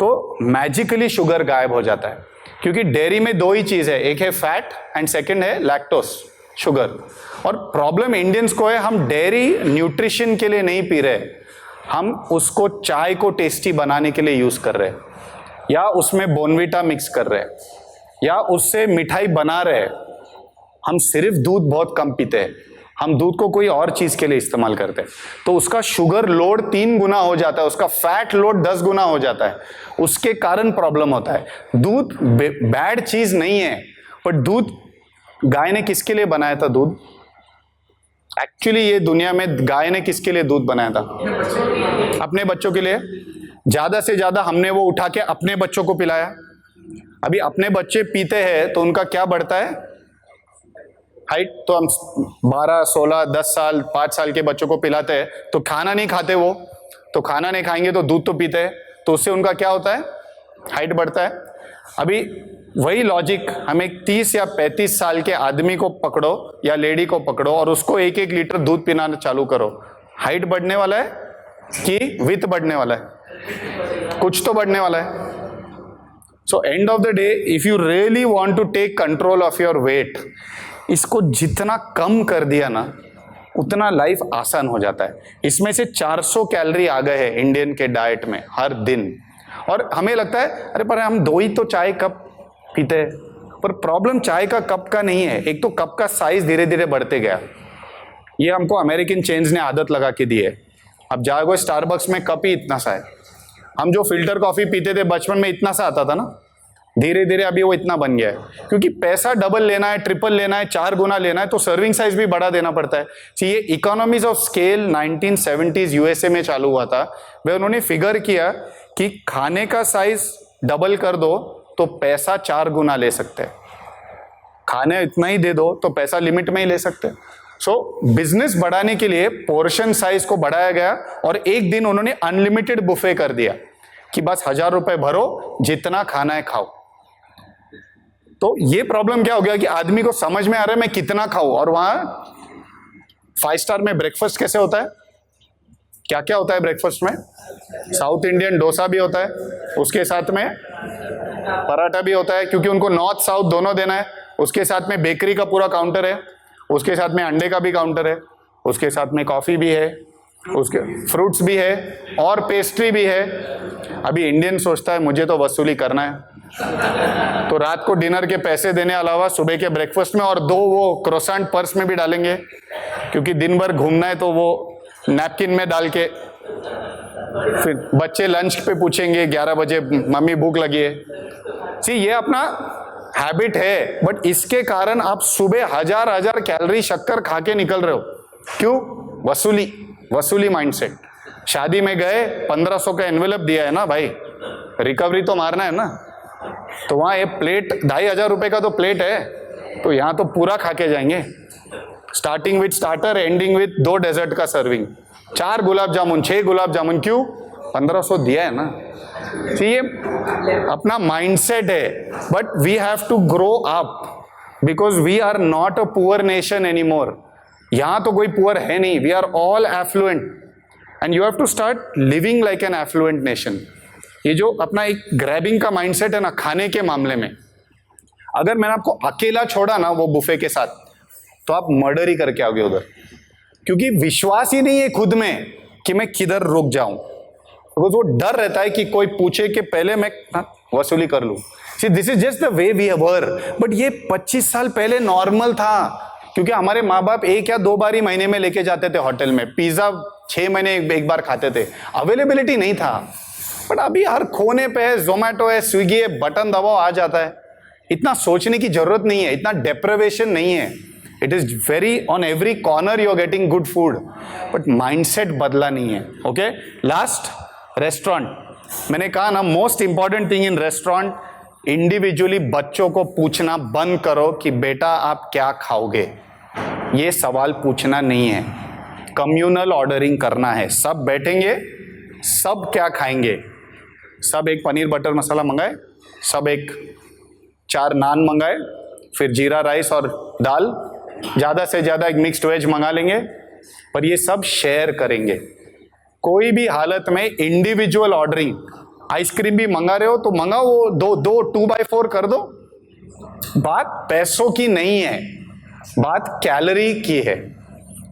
तो मैजिकली शुगर गायब हो जाता है, क्योंकि डेयरी में 2 ही चीज है, एक है फैट एंड सेकंड है लैक्टोस, शुगर। और प्रॉब्लम इंडियंस को है, हम डेयरी न्यूट्रिशन के लिए नहीं पी रहे, हम उसको चाय को टेस्टी बनाने के लिए यूज कर रहे हैं, या उसमें बोनविटा मिक्स कर रहे हैं, या उससे मिठाई बना रहे हैं। हम सिर्फ दूध बहुत कम पीते हैं, हम दूध को कोई और चीज के लिए इस्तेमाल करते हैं, तो उसका शुगर लोड 3 गुना हो जाता है, उसका फैट लोड 10 गुना हो जाता है, उसके कारण प्रॉब्लम होता है। दूध बैड चीज नहीं है, पर दूध गाय ने किसके लिए बनाया था? दूध एक्चुअली ये दुनिया में गाय ने किसके लिए दूध बनाया था? अपने बच्चों के लिए। ज्यादा से ज्यादा हमने वो उठा के अपने बच्चों को पिलाया। अभी अपने बच्चे पीते हैं तो उनका क्या बढ़ता है? हाइट। तो हम 12, 16, 10 साल, 5 साल के बच्चों को पिलाते हैं, तो खाना नहीं खाते वो, तो खाना नहीं खाएंगे तो दूध तो पीते हैं, तो उससे उनका क्या होता है? हाइट बढ़ता है। अभी वही लॉजिक हमें 30 या 35 साल के आदमी को पकड़ो या लेडी को पकड़ो और उसको 1-1 लीटर दूध पिलाना चालू करो, हाइट बढ़ने वाला है कि विथ बढ़ने वाला है? कुछ तो बढ़ने वाला है। So end of the day, if you really want to take control of your weight, इसको जितना कम कर दिया ना, उतना लाइफ आसान हो जाता है। इसमें से 400 कैलोरी आ गए हैं इंडियन के डाइट में हर दिन, और हमें लगता है अरे पर हम 2 ही तो चाय कप पीते हैं, पर प्रॉब्लम चाय का कप का नहीं है। एक तो कप का साइज धीरे धीरे बढ़ते गया, ये हमको अमेरिकन चेन्स ने आदत लगा के दी है। अब जाओगे स्टारबक्स में कप ही इतना सा है। हम जो फिल्टर कॉफी पीते थे बचपन में, इतना सा आता था ना, धीरे धीरे अभी वो इतना बन गया है, क्योंकि पैसा डबल लेना है, ट्रिपल लेना है, 4 गुना लेना है, तो सर्विंग साइज भी बड़ा देना पड़ता है। ये economies of scale 1970s USA में चालू हुआ था, वे उन्होंने फिगर किया कि खाने का साइज डबल कर दो तो पैसा 4 गुना ले सकते हैं, खाने इतना ही दे दो तो पैसा लिमिट में ही ले सकते हैं। सो बिजनेस बढ़ाने के लिए पोर्शन साइज को बढ़ाया गया और एक दिन उन्होंने अनलिमिटेड बुफे कर दिया कि बस 1000 रुपए भरो, जितना खाना है खाओ। तो ये प्रॉब्लम क्या हो गया कि आदमी को समझ में आ रहा है मैं कितना खाऊं, और वहां 5 स्टार में ब्रेकफास्ट कैसे होता है, क्या क्या होता है ब्रेकफास्ट में? साउथ इंडियन डोसा भी होता है, उसके साथ में पराठा भी होता है, क्योंकि उनको नॉर्थ साउथ दोनों देना है। उसके साथ में बेकरी का पूरा काउंटर है, उसके साथ में अंडे का भी काउंटर है, उसके साथ में कॉफी भी है, उसके फ्रूट्स भी है और पेस्ट्री भी है। अभी इंडियन सोचता है मुझे तो वसूली करना है, तो रात को डिनर के पैसे देने अलावा सुबह के ब्रेकफास्ट में और 2 वो क्रोसेंट पर्स में भी डालेंगे, क्योंकि दिन भर घूमना है, तो वो नैपकिन में डाल के फिर बच्चे लंच पे पूछेंगे 11 बजे मम्मी भूख लगी है। सी ये अपना हैबिट है, बट इसके कारण आप सुबह 1000 कैलोरी शक्कर खा के निकल रहे हो। क्यों? वसूली माइंडसेट। शादी में गए 1500 का एनवेलप दिया है ना भाई, रिकवरी तो मारना है ना, तो वहां ये प्लेट 2500 रुपए का तो प्लेट है, तो यहां तो पूरा खा के जाएंगे, starting with starter ending with 2 dessert का सर्विंग, 4 गुलाब जामुन, 6 गुलाब जामुन। क्यों? 1500 दिया है ना। ये अपना माइंडसेट है, but we have to grow up because we are not a poor nation any more. यहां तो कोई पुअर है नहीं, we are all affluent and you have to start living like an affluent nation. ये जो अपना एक ग्रैबिंग का माइंडसेट है ना खाने के मामले में, अगर मैंने आपको अकेला छोड़ा ना वो बुफे के साथ, तो आप मर्डर ही करके आओगे उधर, क्योंकि विश्वास ही नहीं है खुद में कि मैं किधर रुक जाऊं। तो वो डर रहता है कि कोई पूछे कि पहले मैं वसूली कर लूं। See this is just the way we were, बट ये 25 साल पहले नॉर्मल था, क्योंकि हमारे माँ बाप 1 या 2 बार ही महीने में लेके जाते थे होटल में, पिज्जा 6 महीने एक बार खाते थे, अवेलेबिलिटी नहीं था। बट अभी हर कोने पे है, जोमेटो है, स्विगी है, बटन दबाओ आ जाता है। इतना सोचने की जरूरत नहीं है, इतना डेप्रिवेशन नहीं है। It is very on every corner you are getting good food, but mindset बदला नहीं है। Okay, last restaurant. मैंने कहा ना most important thing in restaurant, individually बच्चों को पूछना बंद करो कि बेटा आप क्या खाओगे, ये सवाल पूछना नहीं है। कम्युनल ऑर्डरिंग करना है, सब बैठेंगे, सब क्या खाएंगे, सब एक पनीर बटर मसाला मंगाए, सब एक 4 नान मंगाए, फिर जीरा राइस और दाल, ज्यादा से ज्यादा एक मिक्स्ड वेज मंगा लेंगे, पर ये सब शेयर करेंगे। कोई भी हालत में इंडिविजुअल ऑर्डरिंग, आइसक्रीम भी मंगा रहे हो तो मंगाओ वो 2x4 कर दो। बात पैसों की नहीं है, बात कैलोरी की है।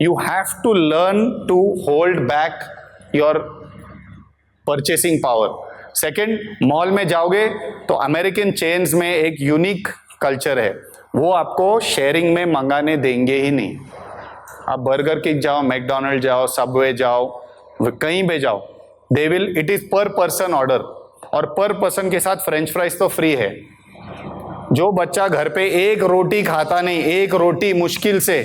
You have to learn to hold back your purchasing power. Second, mall में जाओगे तो अमेरिकन चेन्स में एक यूनिक कल्चर है, वो आपको शेयरिंग में मंगाने देंगे ही नहीं। आप बर्गर किंग जाओ, मैकडोनल्ड जाओ, सबवे जाओ, कहीं पे जाओ, दे विल, इट इज पर पर्सन ऑर्डर, और पर पर्सन के साथ फ्रेंच फ्राइज तो फ्री है। जो बच्चा घर पे 1 रोटी खाता नहीं, 1 रोटी मुश्किल से,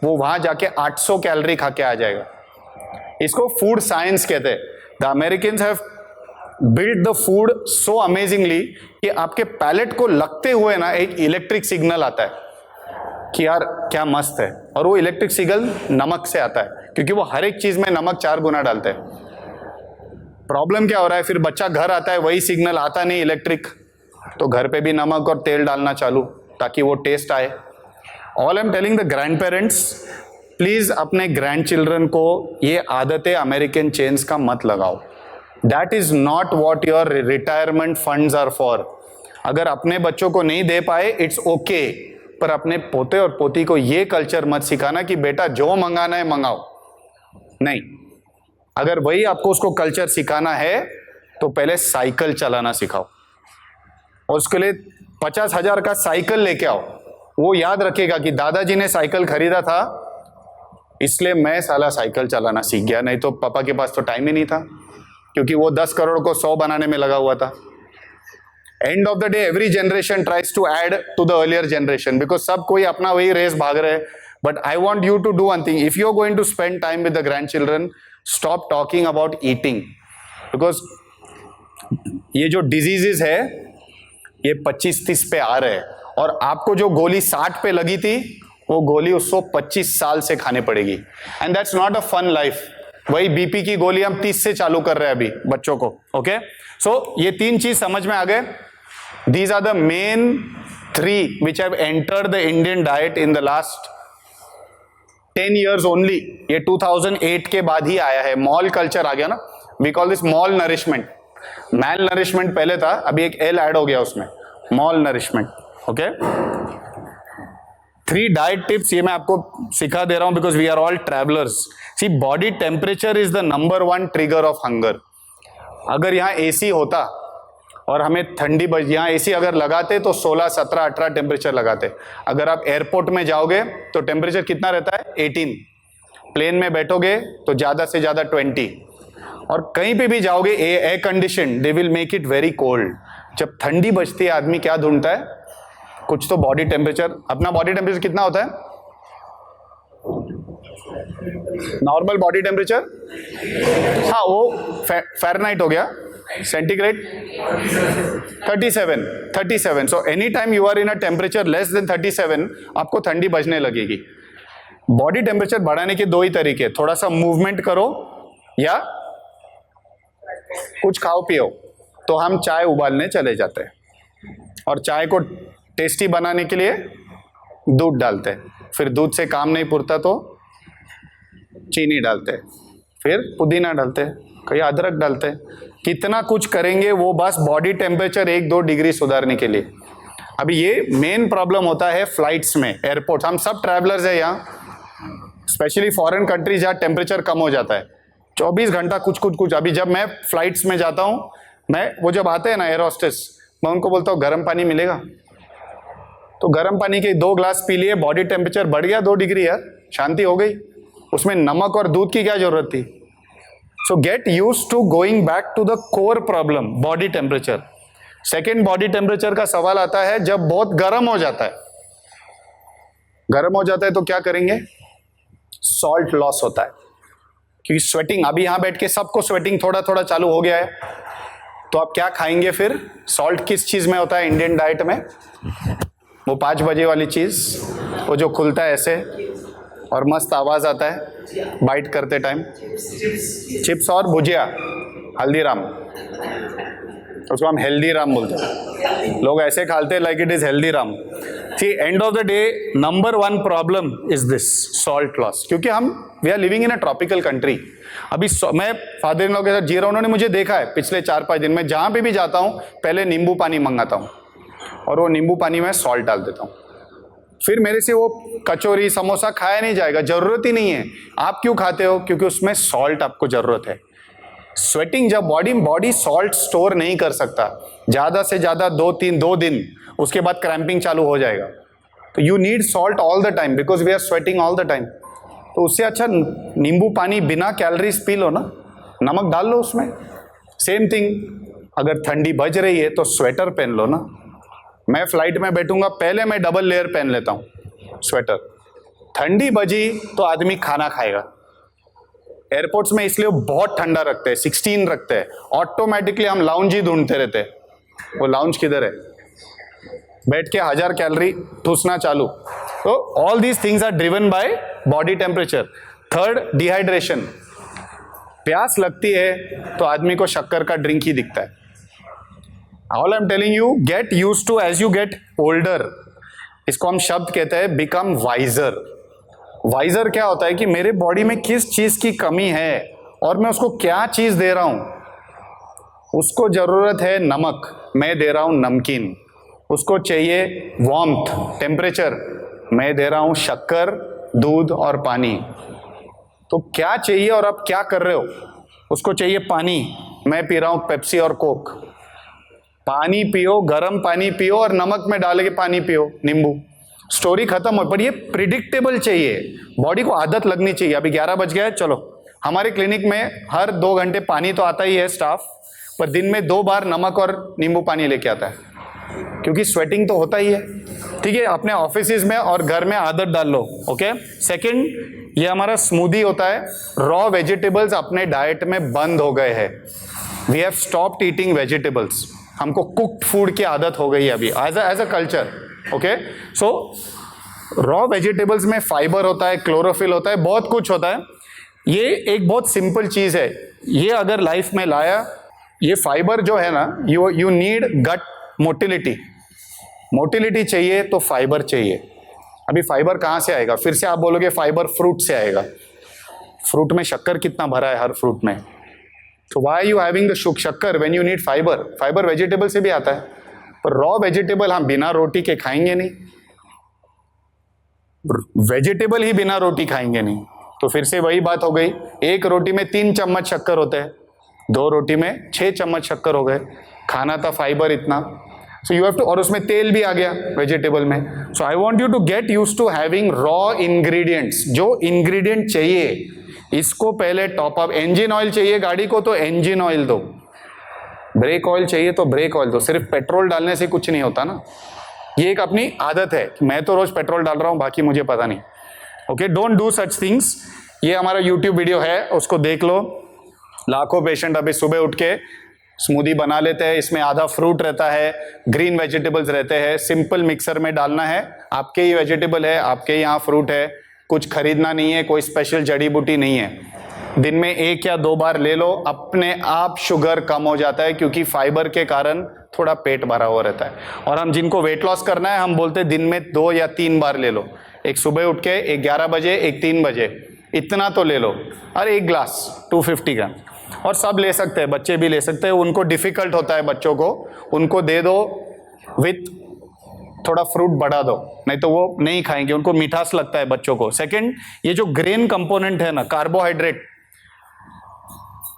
वो वहां जाके 800 कैलोरी खा के आ जाएगा। इसको फूड साइंस कहते हैं। The Americans have build the food so amazingly कि आपके पैलेट को लगते हुए ना एक इलेक्ट्रिक सिग्नल आता है कि यार क्या मस्त है, और वो इलेक्ट्रिक सिग्नल नमक से आता है, क्योंकि वो हर एक चीज में नमक 4 गुना डालते हैं। प्रॉब्लम क्या हो रहा है, फिर बच्चा घर आता है, वही सिग्नल आता नहीं इलेक्ट्रिक, तो घर पे भी नमक और तेल डालना चालू ताकि वो टेस्ट आए। All I am telling the grandparents, please अपने ग्रैंड चिल्ड्रन को ये आदतें अमेरिकन चेन्स का मत लगाओ। That is not what your retirement funds are for. अगर अपने बच्चों को नहीं दे पाए इट्स ओके, पर अपने पोते और पोती को ये कल्चर मत सिखाना कि बेटा जो मंगाना है मंगाओ। नहीं, अगर वही आपको उसको कल्चर सिखाना है तो पहले साइकिल चलाना सिखाओ, और उसके लिए 50,000 का साइकिल लेके आओ। वो याद रखेगा कि दादाजी ने साइकिल खरीदा था इसलिए मैं साला साइकिल चलाना सीख गया, नहीं तो पापा के पास तो टाइम ही नहीं था, क्योंकि वो 10 करोड़ को 100 बनाने में लगा हुआ था। End of the day every generation tries to add to the earlier generation because सब कोई अपना वही रेस भाग रहे हैं. But I want you to do one thing. If you are going to spend time with the grandchildren, stop talking about eating because ये जो diseases है ये 25-30 पे आ रहे हैं और आपको जो गोली 60 पे लगी थी वो गोली उसको 25 साल से खाने पड़ेगी. And that's not a fun life. वही बीपी की गोली हम 30 से चालू कर रहे हैं अभी बच्चों को. ओके, सो ये 3 चीज समझ में आ गए. These are the main 3 which have entered the Indian diet in the last 10 years only. ये 2008 के बाद ही आया है. मॉल कल्चर आ गया ना. We call this malnourishment. Malnourishment पहले था, अभी एक एल ऐड हो गया उसमें, malnourishment. Okay, 3 diet tips ये मैं आपको सिखा दे रहा हूं because we are all travellers. See, body temperature is the number 1 trigger of hunger. अगर यहाँ एसी होता और हमें ठंडी यहाँ एसी अगर लगाते तो 16, 17, 18 टेम्परेचर लगाते. अगर आप एयरपोर्ट में जाओगे तो टेम्परेचर कितना रहता है? 18. प्लेन में बैठोगे तो ज्यादा से ज्यादा 20. और कहीं पे भी जाओगे air condition, they will make it very cold. जब ठंडी बजती है आदमी क्या ढूंढता है? कुछ तो बॉडी टेम्परेचर. अपना बॉडी टेम्परेचर कितना होता है? नॉर्मल बॉडी टेम्परेचर, हाँ वो फ़ारेनहाइट हो गया, centigrade 37. So any time you are in a temperature less than 37 आपको ठंडी बजने लगेगी. बॉडी टेम्परेचर बढ़ाने के 2 ही तरीके. थोड़ा सा मूवमेंट करो या कुछ खाओ पियो. तो हम चाय उबालने चले जाते हैं और चाय को टेस्टी बनाने के लिए दूध डालते हैं. फिर दूध से काम नहीं पुरता तो चीनी डालते हैं, फिर पुदीना डालते हैं, कहीं अदरक डालते हैं. कितना कुछ करेंगे वो बस बॉडी टेम्परेचर 1-2 डिग्री सुधारने के लिए. अभी ये मेन प्रॉब्लम होता है फ्लाइट्स में, एयरपोर्ट. हम सब ट्रैवलर्स है यहाँ, स्पेशली फॉरेन कंट्रीज जहाँ टेम्परेचर कम हो जाता है 24 घंटा कुछ. अभी जब मैं फ्लाइट्स में जाता हूँ, मैं वो जब आते हैं ना एयर होस्टेस, मैं उनको बोलता हूँ गर्म पानी मिलेगा, तो गर्म पानी के 2 ग्लास पी लिए, बॉडी टेम्परेचर बढ़ गया 2 डिग्री यार, शांति हो गई. उसमें नमक और दूध की क्या जरूरत थी? So get used to going back to the core problem, body temperature. Second, body temperature का सवाल आता है जब बहुत गर्म हो जाता है. गर्म हो जाता है तो क्या करेंगे? सॉल्ट लॉस होता है क्योंकि स्वेटिंग, अभी यहां बैठ के सबको स्वेटिंग थोड़ा थोड़ा चालू हो गया है. तो आप क्या खाएंगे फिर? सॉल्ट किस चीज में होता है इंडियन डाइट में? वो 5 बजे वाली चीज, वो जो खुलता है ऐसे और मस्त आवाज आता है बाइट करते टाइम, चिप्स और भुजिया, हल्दीराम. उसको हम हेल्दी राम बोलते हैं. लोग ऐसे खाते हैं लाइक इट इज हेल्दी राम. See, end of the day number 1 problem is this salt loss. क्योंकि हम we are living in a tropical country. अभी मैं फादर इन लॉ के साथ जी रहा हूँ, उन्होंने मुझे देखा है पिछले 4-5 दिन में, जहां पे भी जाता हूँ पहले नींबू पानी मंगाता हूँ और वो नींबू पानी में सॉल्ट डाल देता हूँ. फिर मेरे से वो कचौरी समोसा खाया नहीं जाएगा, जरूरत ही नहीं है. आप क्यों खाते हो? क्योंकि उसमें सॉल्ट आपको जरूरत है. स्वेटिंग, जब बॉडी सॉल्ट स्टोर नहीं कर सकता, ज्यादा से ज्यादा 2 दिन, उसके बाद क्रैम्पिंग चालू हो जाएगा. तो you need salt all the time because we are sweating all the time. तो उससे अच्छा नींबू पानी बिना कैलोरीज पी लो ना, नमक डाल लो उसमें. सेम थिंग, अगर ठंडी बज रही है तो स्वेटर पहन लो ना. मैं फ्लाइट में बैठूंगा, पहले मैं डबल लेयर पहन लेता हूं स्वेटर. ठंडी बजी तो आदमी खाना खाएगा. एयरपोर्ट्स में इसलिए बहुत ठंडा रखते हैं, 16 रखते हैं. ऑटोमेटिकली हम लाउंज ही ढूंढते रहते हैं. वो लाउंज किधर है? बैठ के 1000 कैलोरी ठूसना चालू. तो all these things are driven by body temperature. Third, dehydration. प्यास लगती है तो आदमी को शक्कर का ड्रिंक ही दिखता है. All I am telling you, get used to as you get older. इसको हम शब्द कहते हैं बिकम वाइजर. वाइजर क्या होता है कि मेरे बॉडी में किस चीज की कमी है और मैं उसको क्या चीज दे रहा हूं. उसको जरूरत है नमक, मैं दे रहा हूं नमकीन. उसको चाहिए वार्मथ, टेम्परेचर, मैं दे रहा हूं शक्कर, दूध और पानी. तो क्या चाहिए और आप क्या कर रहे हो? उसको चाहिए पानी, मैं पी रहा हूं पेप्सी और कोक. पानी पियो, गर्म पानी पियो और नमक में डाल के पानी पियो, नींबू. स्टोरी खत्म हो. पर ये प्रिडिक्टेबल चाहिए, बॉडी को आदत लगनी चाहिए. अभी 11 बज गया है, चलो. हमारे क्लिनिक में हर 2 घंटे पानी तो आता ही है स्टाफ, पर दिन में 2 बार नमक और नींबू पानी लेके आता है. क्योंकि स्वेटिंग तो होता ही है, ठीक है। अपने ऑफिस में और घर में आदत डाल लो, ओके। सेकंड, ये हमारा स्मूदी होता है, रॉ वेजिटेबल्स अपने डाइट में बंद हो गए हैं। We have stopped eating vegetables, हमको कुक्ड फूड की आदत हो गई है अभी as a culture, okay. So raw vegetables में फाइबर होता है, क्लोरोफिल होता है, बहुत कुछ होता है। ये एक बहुत सिंपल चीज है, ये अगर लाइफ में लाया, ये फाइबर जो है ना, you need gut motility. Motility चाहिए तो फाइबर चाहिए। अभी फाइबर कहाँ से आएगा? फिर से आप बोलोगे फाइबर फ्रूट से आएगा। फ्रूट में शक्कर कितना भरा है हर फ्रूट में, तो व्हाई यू हैविंग द शक्कर when you need fibre? Fibre vegetable से भी आता है, पर रॉ वेजिटेबल हम बिना रोटी के खाएंगे नहीं, वेजिटेबल ही बिना रोटी खाएंगे नहीं। तो फिर से वही बात हो गई, एक रोटी में 3 चम्मच शक्कर होते हैं, 2 रोटी में 6 चम्मच शक्कर हो गए। खाना था फाइबर इतना, सो यू हैव टू, और उसमें तेल भी आ गया वेजिटेबल में। So I want you to get used to having raw ingredients. जो इंग्रेडिएंट चाहिए इसको पहले टॉप अप। इंजन ऑयल चाहिए गाड़ी को तो इंजन ऑयल दो, ब्रेक ऑयल चाहिए तो ब्रेक ऑयल दो। सिर्फ पेट्रोल डालने से कुछ नहीं होता ना, ये एक अपनी आदत है। मैं तो रोज पेट्रोल डाल रहा हूं, बाकी मुझे पता नहीं, okay. Don't do such things. ये हमारा यूट्यूब वीडियो है, उसको देख लो। लाखों पेशेंट अभी सुबह उठ के स्मूदी बना लेते हैं, इसमें आधा फ्रूट रहता है, ग्रीन वेजिटेबल्स रहते हैं, सिंपल मिक्सर में डालना है, आपके ही वेजिटेबल है, आपके यहाँ फ्रूट है, कुछ खरीदना नहीं है, कोई स्पेशल जड़ी बूटी नहीं है। दिन में 1 या 2 बार ले लो, अपने आप शुगर कम हो जाता है, क्योंकि फाइबर के कारण थोड़ा पेट भरा हुआ रहता है। और हम जिनको वेट लॉस करना है, हम बोलते हैं दिन में 2 या 3 बार ले लो, एक सुबह उठ के, एक 11 बजे, एक 3 बजे, इतना तो ले लो, और 1 ग्लास 250 ग्राम। और सब ले सकते हैं, बच्चे भी ले सकते हैं, उनको डिफिकल्ट होता है बच्चों को, उनको दे दो विथ थोड़ा फ्रूट बढ़ा दो, नहीं तो वो नहीं खाएंगे, उनको मिठास लगता है बच्चों को। सेकंड, ये जो ग्रेन कंपोनेंट है ना, कार्बोहाइड्रेट,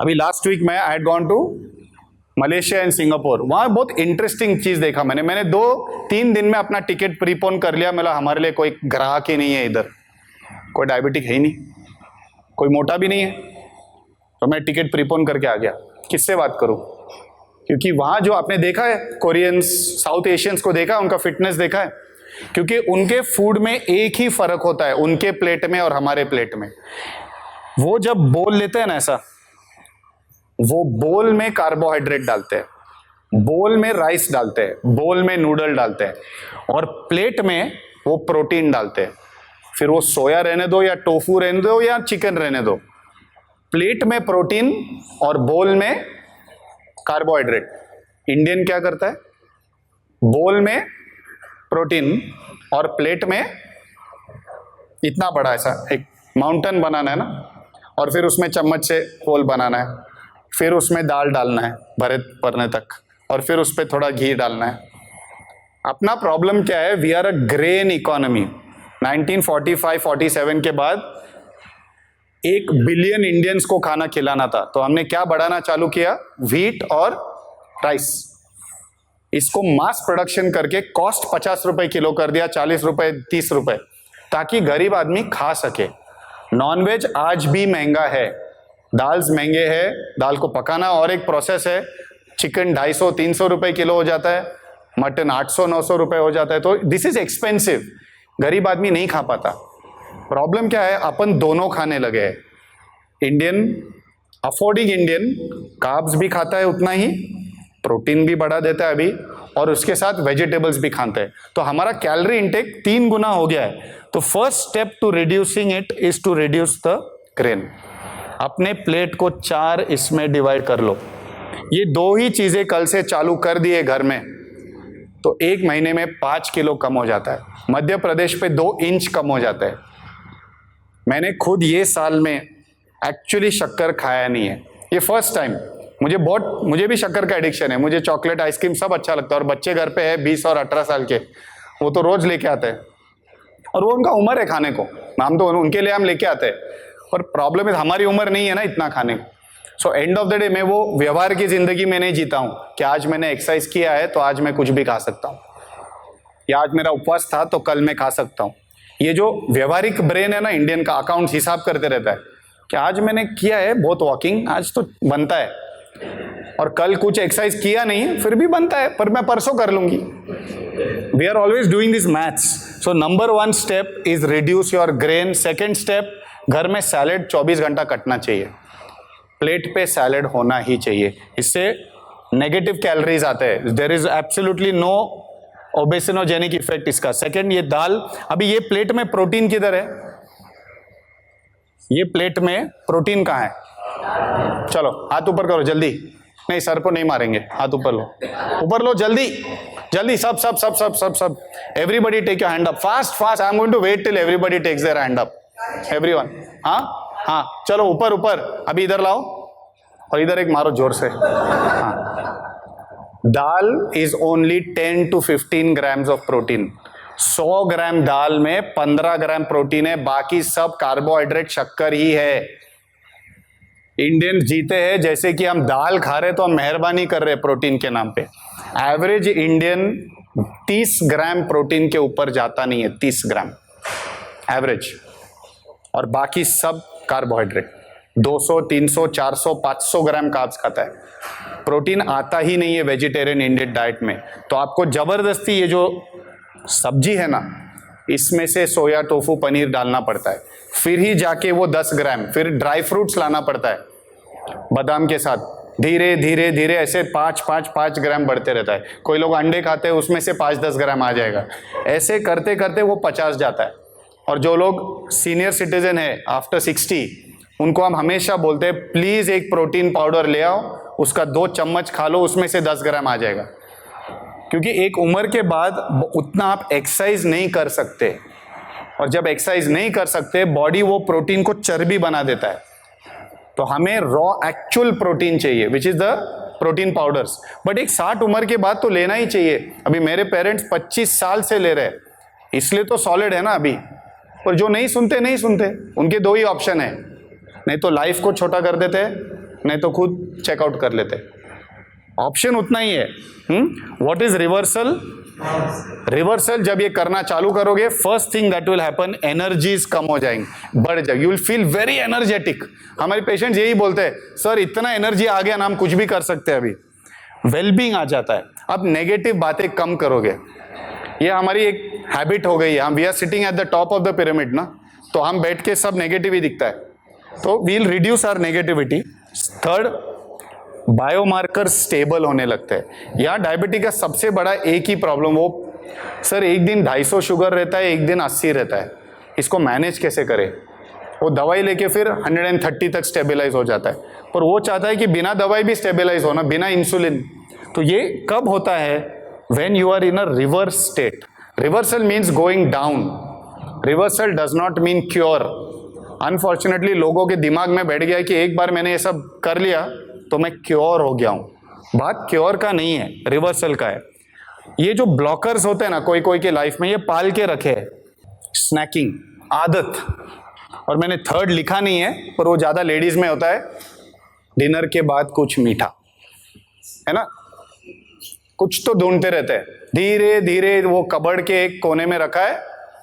अभी लास्ट वीक मैं I had gone to Malaysia and Singapore, वहां बहुत इंटरेस्टिंग चीज देखा मैंने 2-3 दिन में अपना टिकट प्रीपोन कर लिया। मतलब हमारे लिए कोई ग्राहक ही नहीं है इधर, कोई डायबिटिक है ही नहीं, कोई मोटा भी नहीं है, तो मैं टिकट प्रीपोन करके आ गया। किससे बात करूं? क्योंकि वहां जो आपने देखा है, कोरियंस, साउथ एशियंस को देखा, उनका फिटनेस देखा है, क्योंकि उनके फूड में एक ही फर्क होता है, उनके प्लेट में और हमारे प्लेट में। वो जब बोल लेते हैं ना ऐसा, वो बोल में कार्बोहाइड्रेट डालते हैं, बोल में राइस डालते हैं, बोल में नूडल डालते हैं, और प्लेट में वो प्रोटीन डालते हैं। फिर वो सोया रहने दो या टोफू रहने दो या चिकन रहने दो, प्लेट में प्रोटीन और बोल में कार्बोहाइड्रेट। इंडियन क्या करता है? बोल में प्रोटीन और प्लेट में इतना बड़ा ऐसा एक माउंटेन बनाना है ना, और फिर उसमें चम्मच से होल बनाना है, फिर उसमें दाल डालना है भरे भरने तक, और फिर उस पर थोड़ा घी डालना है। अपना प्रॉब्लम क्या है? We are a grain economy. 1945-47 के बाद 1 बिलियन इंडियंस को खाना खिलाना था, तो हमने क्या बढ़ाना चालू किया? व्हीट और राइस। इसको मास प्रोडक्शन करके कॉस्ट 50 रुपए किलो कर दिया, 40 रुपए, 30 रुपए, ताकि गरीब आदमी खा सके। नॉनवेज आज भी महंगा है, दाल्स महंगे हैं, दाल को पकाना और एक प्रोसेस है। चिकन 250-300 रुपए किलो हो जाता है, मटन 800-900 रुपए हो जाता है, तो दिस इज एक्सपेंसिव, गरीब आदमी नहीं खा पाता। प्रॉब्लम क्या है? अपन दोनों खाने लगे हैं। इंडियन, अफोर्डिंग इंडियन कार्ब्स भी खाता है उतना ही, प्रोटीन भी बढ़ा देता है अभी, और उसके साथ वेजिटेबल्स भी खाते हैं, तो हमारा कैलोरी इंटेक 3 गुना हो गया है। तो first step to reducing it is to reduce the grain. अपने प्लेट को 4 इसमें डिवाइड कर लो। ये 2 ही चीजें कल से चालू कर दिए घर में, तो 1 महीने में 5 किलो कम हो जाता है। मध्य प्रदेश पे 2 इंच कम हो जाता है। मैंने खुद ये साल में एक्चुअली शक्कर खाया नहीं है, ये फर्स्ट टाइम। मुझे भी शक्कर का एडिक्शन है, मुझे चॉकलेट, आइसक्रीम सब अच्छा लगता है, और बच्चे घर पे है 20 और 18 साल के, वो तो रोज लेके आते हैं, और वो उनका उम्र है खाने को, हम तो उनके लिए हम लेके आते हैं, पर प्रॉब्लम है हमारी उम्र नहीं है ना इतना खाने को। सो एंड ऑफ द डे मैं वो व्यवहार की जिंदगी में नहीं जीता हूँ कि आज मैंने एक्सरसाइज किया है तो आज मैं कुछ भी खा सकता हूँ, या आज मेरा उपवास था तो कल मैं खा सकता हूँ। ये जो व्यवहारिक ब्रेन है ना इंडियन का, अकाउंट हिसाब करते रहता है कि आज मैंने किया है बहुत वॉकिंग, आज तो बनता है, और कल कुछ एक्सरसाइज किया नहीं फिर भी बनता है, पर मैं परसों कर लूंगी. We are always doing this maths. So number 1 step is reduce your grain. Second step, घर में सैलेड 24 घंटा कटना चाहिए. प्लेट पे सैलेड होना ही चाहिए. इससे नेगेटिव कैलोरीज आते हैं. There is absolutely no obesogenic effect इसका. सेकेंड, ये दाल, अभी ये प्लेट में प्रोटीन किधर है? ये प्लेट में प्रोटीन कहाँ है? चलो हाथ ऊपर करो जल्दी. नहीं, सर को नहीं मारेंगे. हाथ ऊपर लो, ऊपर लो जल्दी जल्दी. सब सब सब सब सब सब everybody take your hand up fast fast. I am going to wait till everybody takes their hand up. Everyone. हाँ हाँ, चलो ऊपर ऊपर. अभी इधर लाओ और इधर एक मारो जोर से. हाँ. दाल is only 10 to 15 grams of protein. 100 gram दाल में 15 ग्राम प्रोटीन है, बाकी सब कार्बोहाइड्रेट शक्कर ही है. इंडियन जीते हैं जैसे कि हम दाल खा रहे तो हम मेहरबानी कर रहे हैं प्रोटीन के नाम पे. एवरेज इंडियन 30 ग्राम प्रोटीन के ऊपर जाता नहीं है. 30 ग्राम एवरेज, और बाकी सब कार्बोहाइड्रेट. 200, 300, 400, 500 ग्राम कार्ब्स खाता है. प्रोटीन आता ही नहीं है वेजिटेरियन इंडियन डाइट में. तो आपको जबरदस्ती ये जो सब्जी है ना, इसमें से सोया, टोफू, पनीर डालना पड़ता है. फिर ही जाके वो 10 ग्राम, फिर ड्राई फ्रूट्स लाना पड़ता है बादाम के साथ. धीरे धीरे धीरे ऐसे 5 ग्राम बढ़ते रहता है. कोई लोग अंडे खाते हैं, उसमें से 5-10 ग्राम आ जाएगा. ऐसे करते करते वो 50 जाता है. और जो लोग सीनियर सिटीजन है आफ्टर 60, उनको हम हमेशा बोलते हैं प्लीज एक प्रोटीन पाउडर ले आओ, उसका 2 चम्मच खा लो, उसमें से 10 ग्राम आ जाएगा. क्योंकि एक उम्र के बाद उतना आप एक्सरसाइज नहीं कर सकते, और जब एक्सरसाइज नहीं कर सकते बॉडी वो प्रोटीन को चर्बी बना देता है. तो हमें रॉ एक्चुअल प्रोटीन चाहिए, which is the protein powders. But एक 60 उम्र के बाद तो लेना ही चाहिए. अभी मेरे पेरेंट्स 25 साल से ले रहे हैं, इसलिए तो सॉलिड है ना अभी. पर जो नहीं सुनते नहीं सुनते, उनके 2 ही ऑप्शन है, नहीं तो लाइफ को छोटा कर देते, नहीं तो खुद चेकआउट कर लेते. ऑप्शन उतना ही है. What is reversal? रिवर्सल जब ये करना चालू करोगे, first thing that will happen, energies कम हो जाएंगी, बढ़ जाएगी. You will feel very energetic. हमारे पेशेंट्स यही बोलते हैं, सर इतना एनर्जी आ गया ना, हम कुछ भी कर सकते हैं. अभी वेलबींग आ जाता है. अब नेगेटिव बातें कम करोगे. ये हमारी एक हैबिट हो गई है. हम we are sitting at the top of the pyramid ना, तो हम बैठ के सब नेगेटिव ही दिखता है. तो we will reduce our negativity. Third, biomarker stable होने लगते हैं. यहाँ डायबिटीज का सबसे बड़ा एक ही प्रॉब्लम, वो सर एक दिन 250 शुगर रहता है, एक दिन 80 रहता है, इसको मैनेज कैसे करें? वो दवाई लेके फिर 130 तक स्टेबलाइज हो जाता है. पर वो चाहता है कि बिना दवाई भी स्टेबलाइज होना, बिना इंसुलिन. तो ये कब होता है? When you are in a reverse state. Reversal means going down. Reversal does not mean cure. Unfortunately लोगों के दिमाग में बैठ गया है कि एक बार मैंने ये सब कर लिया तो मैं क्योर हो गया हूं. बात क्योर का नहीं है, रिवर्सल का है. ये जो ब्लॉकर्स होते हैं ना कोई कोई के लाइफ में, ये पाल के रखे है. स्नैकिंग आदत. और मैंने थर्ड लिखा नहीं है, पर वो ज्यादा लेडीज में होता है. डिनर के बाद कुछ मीठा, है ना, कुछ तो ढूंढते रहते हैं. धीरे धीरे वो कबर्ड के एक कोने में रखा है,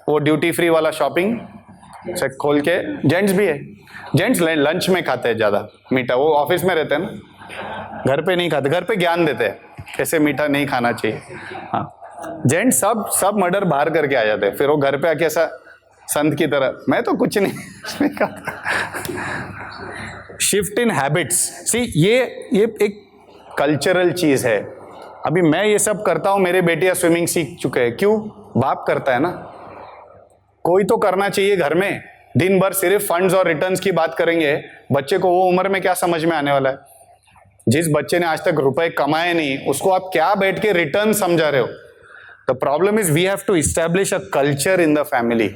वो ड्यूटी फ्री वाला शॉपिंग से खोल के. जेंट्स भी है, जेंट्स लंच में खाते हैं ज्यादा मीठा. वो ऑफिस में रहते हैं ना, घर पे नहीं खाते. घर पे ज्ञान देते हैं कैसे मीठा नहीं खाना चाहिए. हाँ, जेंट्स सब मर्डर बाहर करके आ जाते हैं, फिर वो घर पे आके ऐसा संत की तरह, मैं तो कुछ नहीं शिफ्ट इन हैबिट्स. सी ये एक कल्चरल चीज है. अभी मैं ये सब करता हूं, मेरे बेटियां स्विमिंग सीख चुके हैं. क्यों? बाप करता है ना, कोई तो करना चाहिए घर में. दिन भर सिर्फ फंड्स और रिटर्न्स की बात करेंगे, बच्चे को वो उम्र में क्या समझ में आने वाला है? जिस बच्चे ने आज तक रुपए कमाए नहीं, उसको आप क्या बैठ के रिटर्न समझा रहे हो? The problem is we have to establish a culture in the family.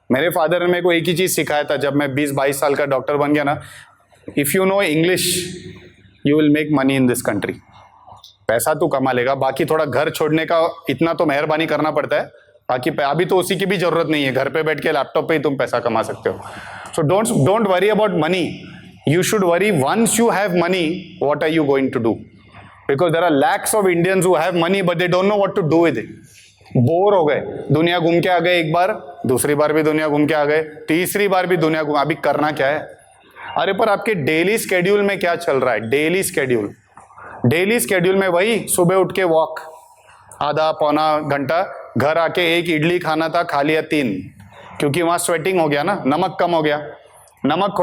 मेरे फादर ने मेरे को एक ही चीज सिखाया था जब मैं 20-22 साल का डॉक्टर बन गया ना, if you know English you will make money in this country. पैसा तू कमा लेगा, बाकी थोड़ा घर छोड़ने का इतना तो मेहरबानी करना पड़ता है, बाकी अभी तो उसी की भी जरूरत नहीं है. घर पे बैठ के लैपटॉप पे ही तुम पैसा कमा सकते हो. So don't worry about money. You should worry once you have money, what are you going to do? Because there are lakhs of Indians who have money but they don't know what to do with it. Bore हो गए, दुनिया घूम के आ गए एक बार, दूसरी बार भी दुनिया घूम के आ गए, तीसरी बार भी दुनिया घूम, अभी करना क्या है? अरे पर आपके डेली स्केड्यूल में क्या चल रहा है? डेली स्केड्यूल में वही सुबह उठ के वॉक आधा पौना घंटा, घर आके एक इडली खाना था, खा लिया 3, क्योंकि वहां स्वेटिंग हो गया ना, नमक कम हो गया। नमक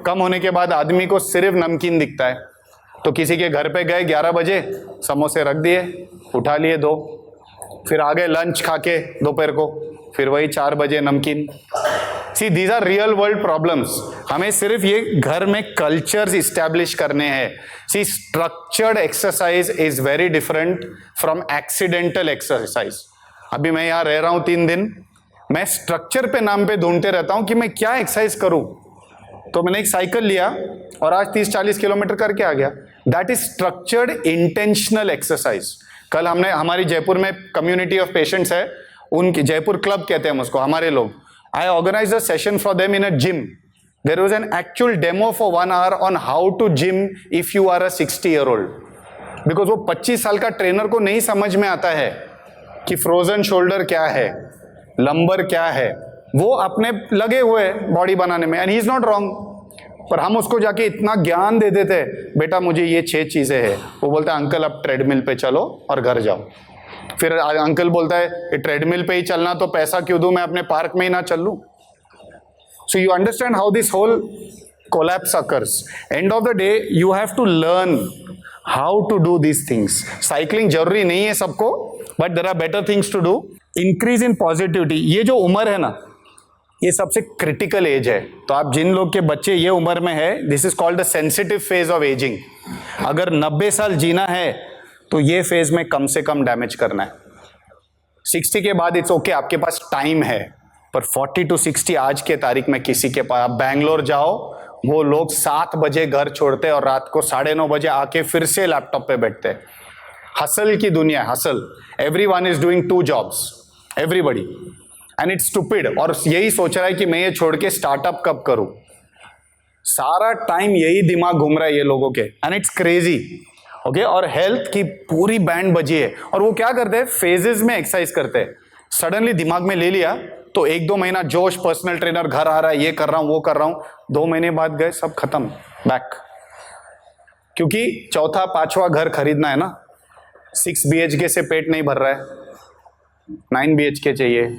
कम होने के बाद आदमी को सिर्फ नमकीन दिखता है, तो किसी के घर पे गए 11 बजे, समोसे रख दिए, उठा लिए 2, फिर आ गए लंच खा के दोपहर को, फिर वही 4 बजे नमकीन। See these are real world problems. हमें सिर्फ ये घर में कल्चर्स इस्टेब्लिश करने हैं। See structured exercise is very different from accidental exercise. अभी मैं यहाँ रह रहा हूँ 3 दिन, मैं स्ट्रक्चर पे नाम पे ढूंढते रहता हूँ कि मैं क्या एक्सरसाइज करूँ। तो मैंने एक साइकिल लिया और आज 30-40 किलोमीटर करके आ गया। That is structured intentional exercise. कल हमने, हमारी जयपुर में कम्युनिटी ऑफ पेशेंट्स है, उनकी जयपुर क्लब कहते हैं हम उसको, हमारे लोग। I organise a session for them in a gym. There was an actual demo for 1 hour on how to gym if you are a 60-year-old। Because वो 25 साल का ट्रेनर को नहीं समझ में आता है कि फ्रोजन शोल्डर क्या है, लंबर क्या है। वो अपने लगे हुए बॉडी बनाने में, and he is not wrong. पर हम उसको जाके इतना ज्ञान दे देते, बेटा मुझे ये 6 चीजें हैं। वो बोलता है अंकल अब ट्रेडमिल पे चलो और घर जाओ। फिर अंकल बोलता है ट्रेडमिल पे ही चलना तो पैसा क्यों दूं, मैं अपने पार्क में ही ना चल लूं। So you understand how this whole collapse occurs. End of the day you have to learn how to do these things. Cycling जरूरी नहीं है सबको, but there are better things to do. Increase in positivity. ये जो उम्र है ना, ये सबसे क्रिटिकल एज है। तो आप जिन लोग के बच्चे ये उम्र में है, this is called the sensitive phase of ageing. अगर 90 साल जीना है तो ये फेज में कम से कम डैमेज करना है। 60 के बाद इट्स ओके, आपके पास टाइम है। पर 40 to 60 आज के तारीख में किसी के पास, आप बैंगलोर जाओ, वो लोग 7 बजे घर छोड़ते और रात को 9:30 बजे आके फिर से लैपटॉप पे बैठते। हसल की दुनिया, hustle. Everyone is doing 2 jobs, everybody, and it's stupid. और यही सोच रहा है कि मैं ये छोड़ के स्टार्टअप कब करूं। सारा टाइम यही दिमाग घूम रहा है ये लोगों के, एंड इट्स क्रेजी। ओके, और हेल्थ की पूरी बैंड बजी है। और वो क्या करते हैं, फेजेस में एक्सरसाइज करते हैं। सडनली दिमाग में ले लिया तो 1-2 महीना जोश, पर्सनल ट्रेनर घर आ रहा है, ये कर रहा हूं वो कर रहा हूं, 2 महीने बाद गए सब खत्म, बैक। क्योंकि 4था 5वां घर खरीदना है ना, 6 BHK से पेट नहीं भर रहा है, 9 BHK चाहिए,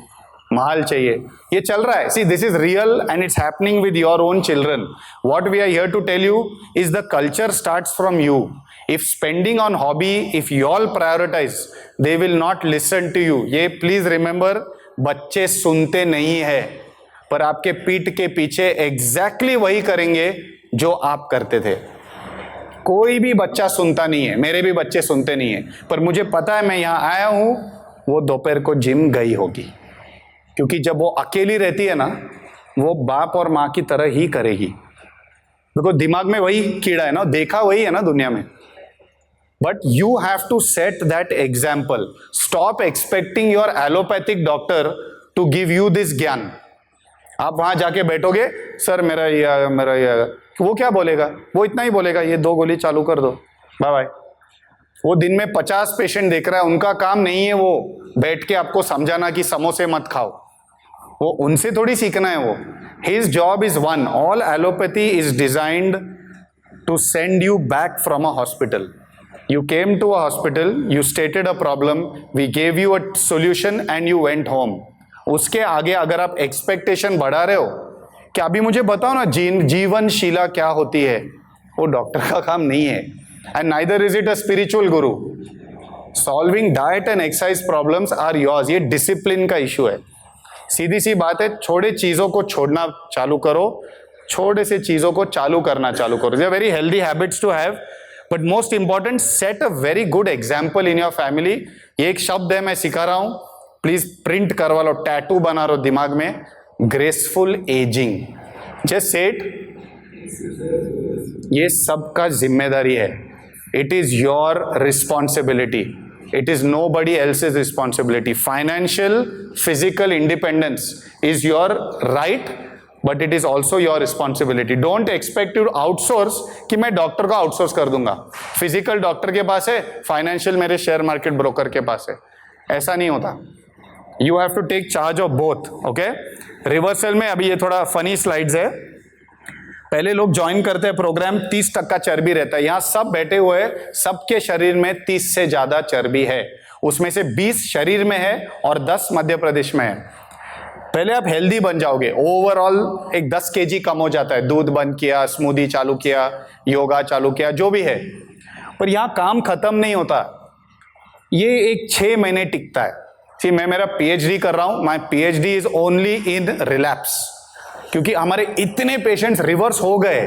महल चाहिए। ये चल रहा है। See this is real and it's happening with your own children. What we are here to tell you is the culture starts from you. If spending on hobby, if you all prioritise, they will not listen to you. ये please remember, बच्चे सुनते नहीं है, पर आपके पीठ के पीछे एग्जैक्टली वही करेंगे जो आप करते थे। कोई भी बच्चा सुनता नहीं है, मेरे भी बच्चे सुनते नहीं है, पर मुझे पता है मैं यहां आया हूं, वो दोपहर को जिम गई होगी। क्योंकि जब वो अकेली रहती है ना, वो बाप और मां की तरह ही करेगी। बिकॉज दिमाग में वही कीड़ा है ना, देखा वही है ना दुनिया में। But you have to set that example. Stop expecting your allopathic doctor to give you this ज्ञान। आप वहां जाके बैठोगे, सर मेरा ये, वो क्या बोलेगा, वो इतना ही बोलेगा, ये 2 गोली चालू कर दो, बाय बाय। वो दिन में 50 पेशेंट देख रहा है, उनका काम नहीं है वो बैठ के आपको समझाना कि समोसे मत खाओ। वो उनसे थोड़ी सीखना है वो। His job is one. All allopathy is designed to send you back from a hospital. You came to a hospital, you stated a problem, we gave you a solution and you went home. उसके आगे अगर आप expectation बढ़ा रहे हो कि अभी मुझे बताओ ना जीवनशीला क्या होती है, वो डॉक्टर का काम नहीं है। And neither is it a spiritual guru. Solving diet and exercise problems are yours. ये डिसिप्लिन का इशू है। सीधी सी बात है, छोटे चीजों को छोड़ना चालू करो, छोटे से चीजों को चालू करना चालू करो। They are very healthy habits to have, but most important, set a very good example in your family. ये एक शब्द है, मैं सिखा रहा हूं, प्लीज प्रिंट करवा लो, टैटू बना लो दिमाग में, ग्रेसफुल एजिंग। जस्ट सेट, ये सबका जिम्मेदारी है। It is your responsibility, it is nobody else's responsibility. Financial physical independence is your right, but it is also your responsibility. Don't expect to outsource कि मैं डॉक्टर को आउटसोर्स कर दूंगा। Physical doctor के पास है, फाइनेंशियल मेरे शेयर मार्केट ब्रोकर के पास है, ऐसा नहीं होता। You have to take charge of both. Okay, reversal में अभी ये थोड़ा फनी स्लाइड्स है। पहले लोग ज्वाइन करते हैं प्रोग्राम, 30% चर्बी रहता है। यहां सब बैठे हुए हैं, सबके शरीर में 30 से ज्यादा चर्बी है। उसमें से 20 शरीर में है और 10 मध्य प्रदेश में है। पहले आप हेल्दी बन जाओगे, ओवरऑल एक 10 kg कम हो जाता है। दूध बंद किया, स्मूदी चालू किया, योगा चालू किया, जो भी है। पर यहां काम खत्म नहीं होता, ये एक 6 महीने टिकता है। सी, मैं मेरा पीएचडी कर रहा हूं, my PhD is only in relapse, क्योंकि हमारे इतने पेशेंट्स रिवर्स हो गए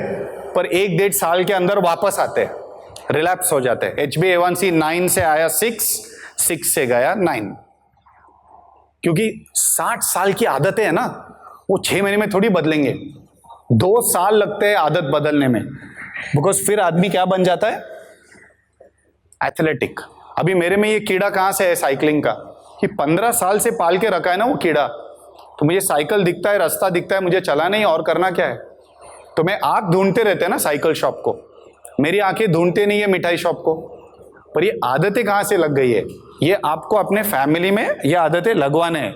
पर 1-1.5 साल के अंदर वापस आते हैं, रिलैप्स हो जाते हैं। HbA1c 9 से आया 6 से गया 9, क्योंकि 60 साल की आदतें हैं ना, वो 6 महीने में थोड़ी बदलेंगे, 2 साल लगते हैं आदत बदलने में। बिकॉज फिर आदमी क्या बन जाता है, एथलेटिक। अभी मेरे में ये कीड़ा कहां से है साइकिलिंग का, कि 15 साल से पाल के रखा है ना वो कीड़ा। तो मुझे साइकिल दिखता है, रास्ता दिखता है, मुझे चलाना ही और करना क्या है। तो मैं आंख ढूंढते रहते हैं ना साइकिल शॉप को, मेरी आंखें ढूंढते नहीं है मिठाई शॉप को। पर ये आदतें कहां से लग गई है, ये आपको अपने फैमिली में ये आदतें लगवाने हैं।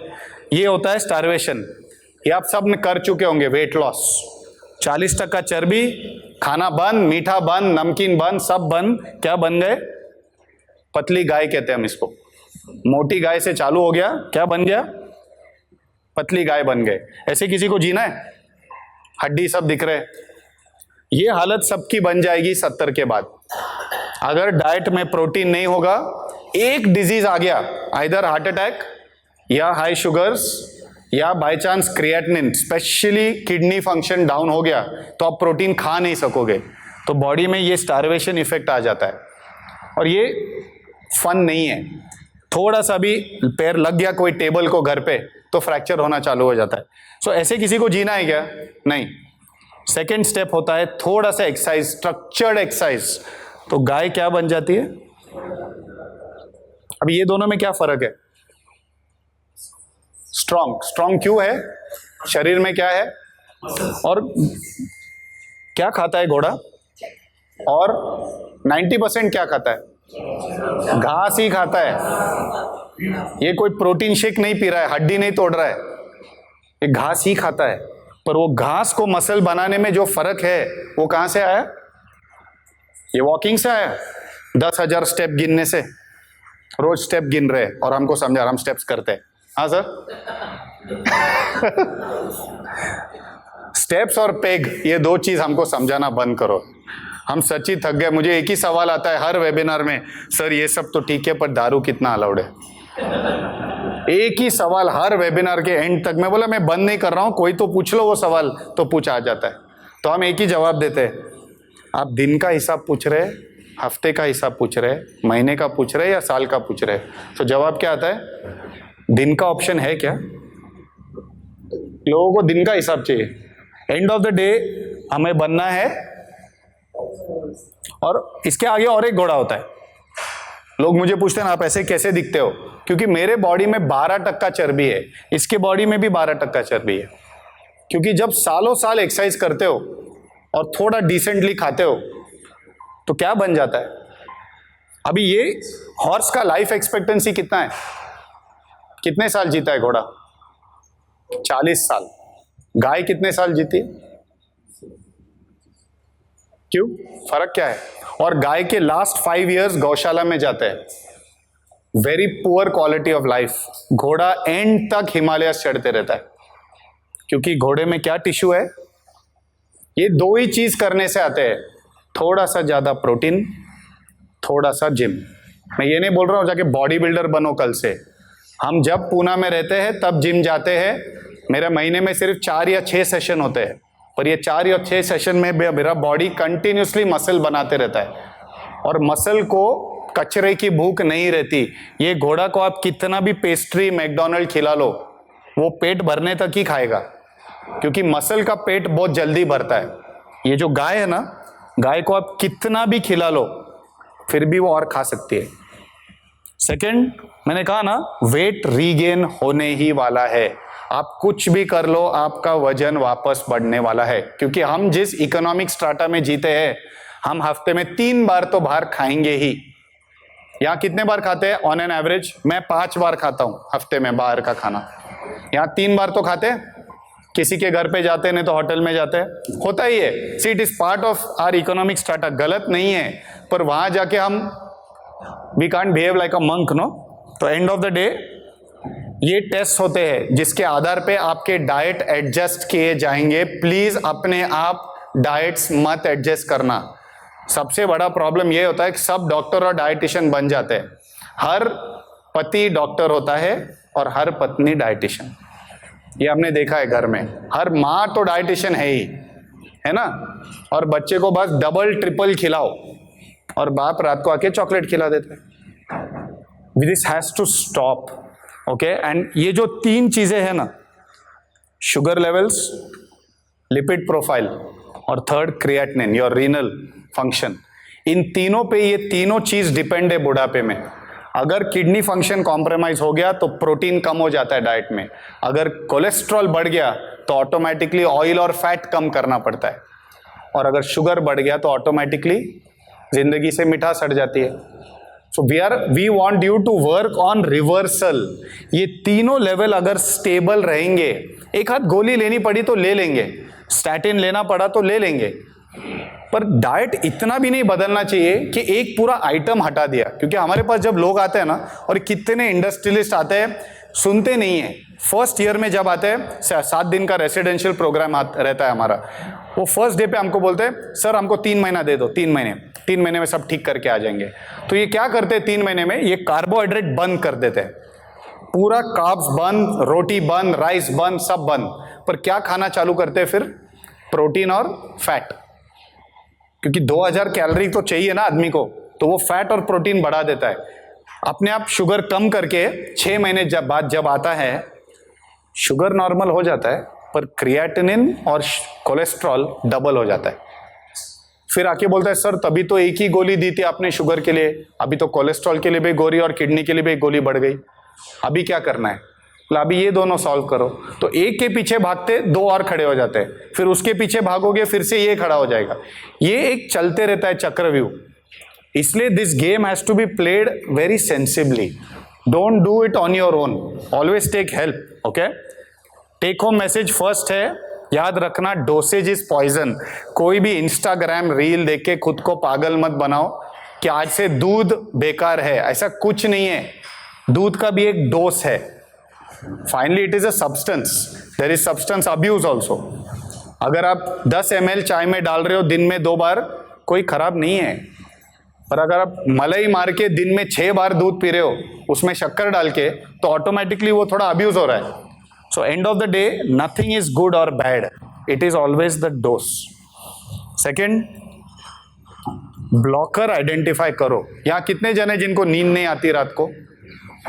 ये होता है स्टारवेशन, ये आप सब कर चुके होंगे। वेट लॉस, 40% चर्बी, खाना बंद, मीठा बंद, नमकीन बंद, सब बंद। क्या बन गए, पतली गाय कहते हैं हम इसको। मोटी गाय से चालू हो गया, क्या बन गया, पतली गाय बन गए। ऐसे किसी को जीना है, हड्डी सब दिख रहे। ये हालत सबकी बन जाएगी 70 के बाद। अगर डाइट में प्रोटीन नहीं होगा, एक डिजीज आ गया, आइदर हार्ट अटैक या हाई शुगर्स या by chance creatinine, specially kidney function down हो गया, तो आप प्रोटीन खा नहीं सकोगे। तो बॉडी में ये स्टारवेशन इफेक्ट आ जाता है और ये फन नहीं है। थोड़ा सा भी पैर लग गया कोई टेबल को घर पे तो फ्रैक्चर होना चालू हो जाता है। सो ऐसे किसी को जीना है क्या, नहीं। सेकेंड स्टेप होता है थोड़ा सा एक्सरसाइज, स्ट्रक्चर्ड एक्सरसाइज। तो गाय क्या बन जाती है। अब ये दोनों में क्या फर्क है, स्ट्रॉन्ग। स्ट्रॉन्ग क्यों है, शरीर में क्या है, और क्या खाता है घोड़ा, और 90% क्या खाता है, घास ही खाता है। ये कोई प्रोटीन शेक नहीं पी रहा है, हड्डी नहीं तोड़ रहा है, ये घास ही खाता है। पर वो घास को मसल बनाने में जो फर्क है वो कहां से आया, ये वॉकिंग से आया। 10,000 स्टेप गिनने से, रोज स्टेप गिन रहे और हमको समझा हम स्टेप्स करते हैं। हाँ सर स्टेप्स और पेग, ये 2 चीज हमको समझाना बंद करो। हम सच्ची थक गए। मुझे एक ही सवाल आता है हर वेबिनार में, सर ये सब तो ठीक है पर दारू कितना अलाउड है। एक ही सवाल हर वेबिनार के एंड तक। मैं बोला मैं बंद नहीं कर रहा हूं, कोई तो पूछ लो वो सवाल, तो पूछा आ जाता है। तो हम एक ही जवाब देते हैं, आप दिन का हिसाब पूछ रहे, हफ्ते का हिसाब पूछ रहे, महीने का पूछ रहे या साल का पूछ रहे। तो जवाब क्या आता है, दिन का ऑप्शन है क्या। लोगों को दिन का हिसाब चाहिए। एंड ऑफ द डे हमें बनना है। और इसके आगे और एक घोड़ा होता है। लोग मुझे पूछते हैं आप ऐसे कैसे दिखते हो, क्योंकि मेरे बॉडी में 12% चर्बी है, इसके बॉडी में भी 12% चर्बी है। क्योंकि जब सालों साल एक्सरसाइज करते हो और थोड़ा डिसेंटली खाते हो तो क्या बन जाता है। अभी ये हॉर्स का लाइफ एक्सपेक्टेंसी कितना है, कितने साल जीता है घोड़ा, 40 साल। गाय कितने साल जीती है, क्यों, फर्क क्या है। और गाय के लास्ट 5 इयर्स गौशाला में जाते हैं। Very poor quality of life. घोड़ा एंड तक हिमालय चढ़ते रहता है, क्योंकि घोड़े में क्या टिश्यू है, ये 2 ही चीज करने से आते हैं, थोड़ा सा ज्यादा प्रोटीन, थोड़ा सा जिम। मैं ये नहीं बोल रहा हूं जाके बॉडी बिल्डर बनो कल से। हम जब पूना में रहते हैं तब जिम जाते हैं। मेरे महीने में सिर्फ 4 या 6 सेशन होते हैं, पर ये 4 या 6 सेशन में मेरा बॉडी कंटिन्यूसली मसल बनाते रहता है। और मसल को कचरे की भूख नहीं रहती। ये घोड़ा को आप कितना भी पेस्ट्री मैकडॉनल्ड खिला लो, वो पेट भरने तक ही खाएगा, क्योंकि मसल का पेट बहुत जल्दी भरता है। ये जो गाय है ना, गाय को आप कितना भी खिला लो फिर भी वो और खा सकती है। सेकंड, मैंने कहा ना, वेट रीगेन होने ही वाला है। आप कुछ भी कर लो, आपका वजन वापस बढ़ने वाला है। क्योंकि हम जिस इकोनॉमिक स्ट्राटा में जीते हैं, हम हफ्ते में 3 बार तो बाहर खाएंगे ही। यहाँ कितने बार खाते हैं ऑन एन एवरेज, मैं 5 बार खाता हूं हफ्ते में बाहर का खाना। यहाँ 3 बार तो खाते हैं। किसी के घर पे जाते हैं नहीं तो होटल में जाते हैं, होता ही है। See it is part of our economic startup, गलत नहीं है, पर वहां जाके हम we can't behave like a monk no. तो एंड ऑफ द डे ये टेस्ट होते हैं जिसके आधार पे आपके डाइट एडजस्ट किए जाएंगे। प्लीज अपने आप डाइट्स मत एडजस्ट करना। सबसे बड़ा प्रॉब्लम ये होता है कि सब डॉक्टर और डाइटिशियन बन जाते हैं। हर पति डॉक्टर होता है और हर पत्नी डाइटिशियन, ये हमने देखा है घर में। हर माँ तो डाइटिशियन है ही, है ना, और बच्चे को बस डबल ट्रिपल खिलाओ और बाप रात को आके चॉकलेट खिला देते हैं। This has to stop, okay. And ये जो 3 चीजें हैं ना, शुगर लेवल्स, लिपिड प्रोफाइल और third creatinine, your renal function, इन तीनों पे ये तीनों चीज डिपेंड है बुढ़ापे में। अगर किडनी फंक्शन कॉम्प्रोमाइज हो गया तो प्रोटीन कम हो जाता है डाइट में। अगर कोलेस्ट्रॉल बढ़ गया तो ऑटोमेटिकली ऑयल और फैट कम करना पड़ता है। और अगर शुगर बढ़ गया तो ऑटोमेटिकली जिंदगी से मिठास हट जाती है। So we want you to work on reversal. ये तीनों लेवल अगर स्टेबल रहेंगे, एक हाथ गोली लेनी पड़ी तो ले लेंगे, स्टैटिन लेना पड़ा तो ले लेंगे, पर डाइट इतना भी नहीं बदलना चाहिए कि एक पूरा आइटम हटा दिया। क्योंकि हमारे पास जब लोग आते हैं ना, और कितने इंडस्ट्रियलिस्ट आते हैं, सुनते नहीं है। फर्स्ट ईयर में जब आते हैं, 7 दिन का रेसिडेंशियल प्रोग्राम रहता है हमारा, वो फर्स्ट डे पे हमको बोलते हैं सर हमको 3 महीना दे दो, 3 महीने में सब ठीक करके आ जाएंगे। तो ये क्या करते हैं 3 महीने में, ये कार्बोहाइड्रेट बंद कर देते हैं, पूरा कार्ब्स बंद, रोटी बंद, राइस बंद, सब बंद। पर क्या खाना चालू करते हैं फिर? प्रोटीन और फैट। क्योंकि 2000 कैलोरी तो चाहिए ना आदमी को, तो वो फैट और प्रोटीन बढ़ा देता है। अपने आप शुगर कम करके 6 महीने बाद जब आता है, शुगर नॉर्मल हो जाता है, पर क्रिएटिनिन और कोलेस्ट्रॉल डबल हो जाता है। फिर आके बोलता है सर तभी तो एक ही गोली दी थी आपने शुगर के लिए, अभी तो कोलेस्ट्रॉल के लिए भी गोली और किडनी के लिए भी एक गोली बढ़ गई, अभी क्या करना है? अभी ये दोनों सॉल्व करो। तो एक के पीछे भागते 2 और खड़े हो जाते हैं, फिर उसके पीछे भागोगे फिर से ये खड़ा हो जाएगा। ये एक चलते रहता है चक्रव्यूह। इसलिए this game has to be played very sensibly. Don't do it on your own, always take help, okay. Take home message first है, याद रखना, डोसेज इज पॉइजन। कोई भी इंस्टाग्राम रील देख के खुद को पागल मत बनाओ कि आज से दूध बेकार है, ऐसा कुछ नहीं है। दूध का भी एक डोज है। Finally it is a substance, there is substance abuse also. अगर आप 10 ml चाय में डाल रहे हो दिन में 2 बार, कोई खराब नहीं है। पर अगर आप मलाई मार के दिन में 6 बार दूध पी रहे हो, उसमें शक्कर डाल के, तो ऑटोमेटिकली वो थोड़ा अब्यूज हो रहा है। So end of the day nothing is good और bad, it is always the dose. Second, blocker identify करो। यहाँ कितने जन है जिनको नींद नहीं आती रात को,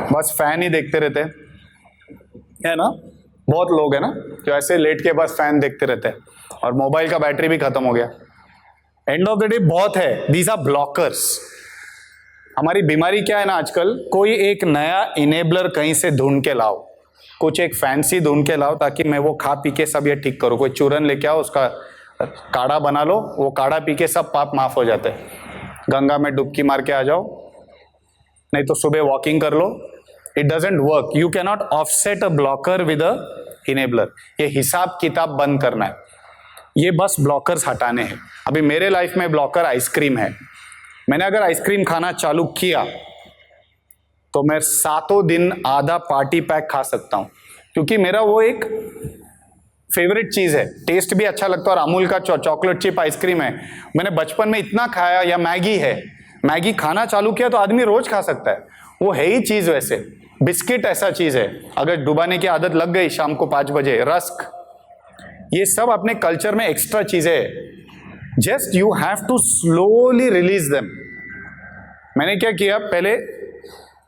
बस फैन ही देखते रहते हैं, है ना? बहुत लोग है ना जो ऐसे लेट के बस फैन देखते रहते हैं, और मोबाइल का बैटरी भी खत्म हो गया। एंड ऑफ द डे बहुत है, दीज आर ब्लॉकर्स। हमारी बीमारी क्या है ना आजकल, कोई एक नया इनेबलर कहीं से ढूंढ के लाओ, कुछ एक फैंसी ढूंढ के लाओ ताकि मैं वो खा पी के सब ये ठीक करूँ। कोई चूरन लेके आओ, उसका काढ़ा बना लो, वो काढ़ा पी के सब पाप माफ हो जाते हैं। गंगा में डुबकी मार के आ जाओ, नहीं तो सुबह वॉकिंग कर लो। It doesn't work. You cannot offset a blocker with a enabler. ये हिसाब किताब बंद करना है, ये बस ब्लॉकर्स हटाने हैं। अभी मेरे लाइफ में ब्लॉकर आइसक्रीम है। मैंने अगर आइसक्रीम खाना चालू किया तो मैं 7 दिन आधा पार्टी पैक खा सकता हूं, क्योंकि मेरा वो एक फेवरेट चीज है, टेस्ट भी अच्छा लगता है। और अमूल का चॉकलेट चिप आइसक्रीम है, मैंने बचपन में इतना खाया। या मैगी है, मैगी खाना चालू किया तो आदमी रोज खा सकता है, वो है ही चीज। वैसे बिस्किट ऐसा चीज है, अगर डुबाने की आदत लग गई शाम को 5 बजे, रस्क, ये सब अपने कल्चर में एक्स्ट्रा चीजें है। Just you have to slowly release them. मैंने क्या किया, पहले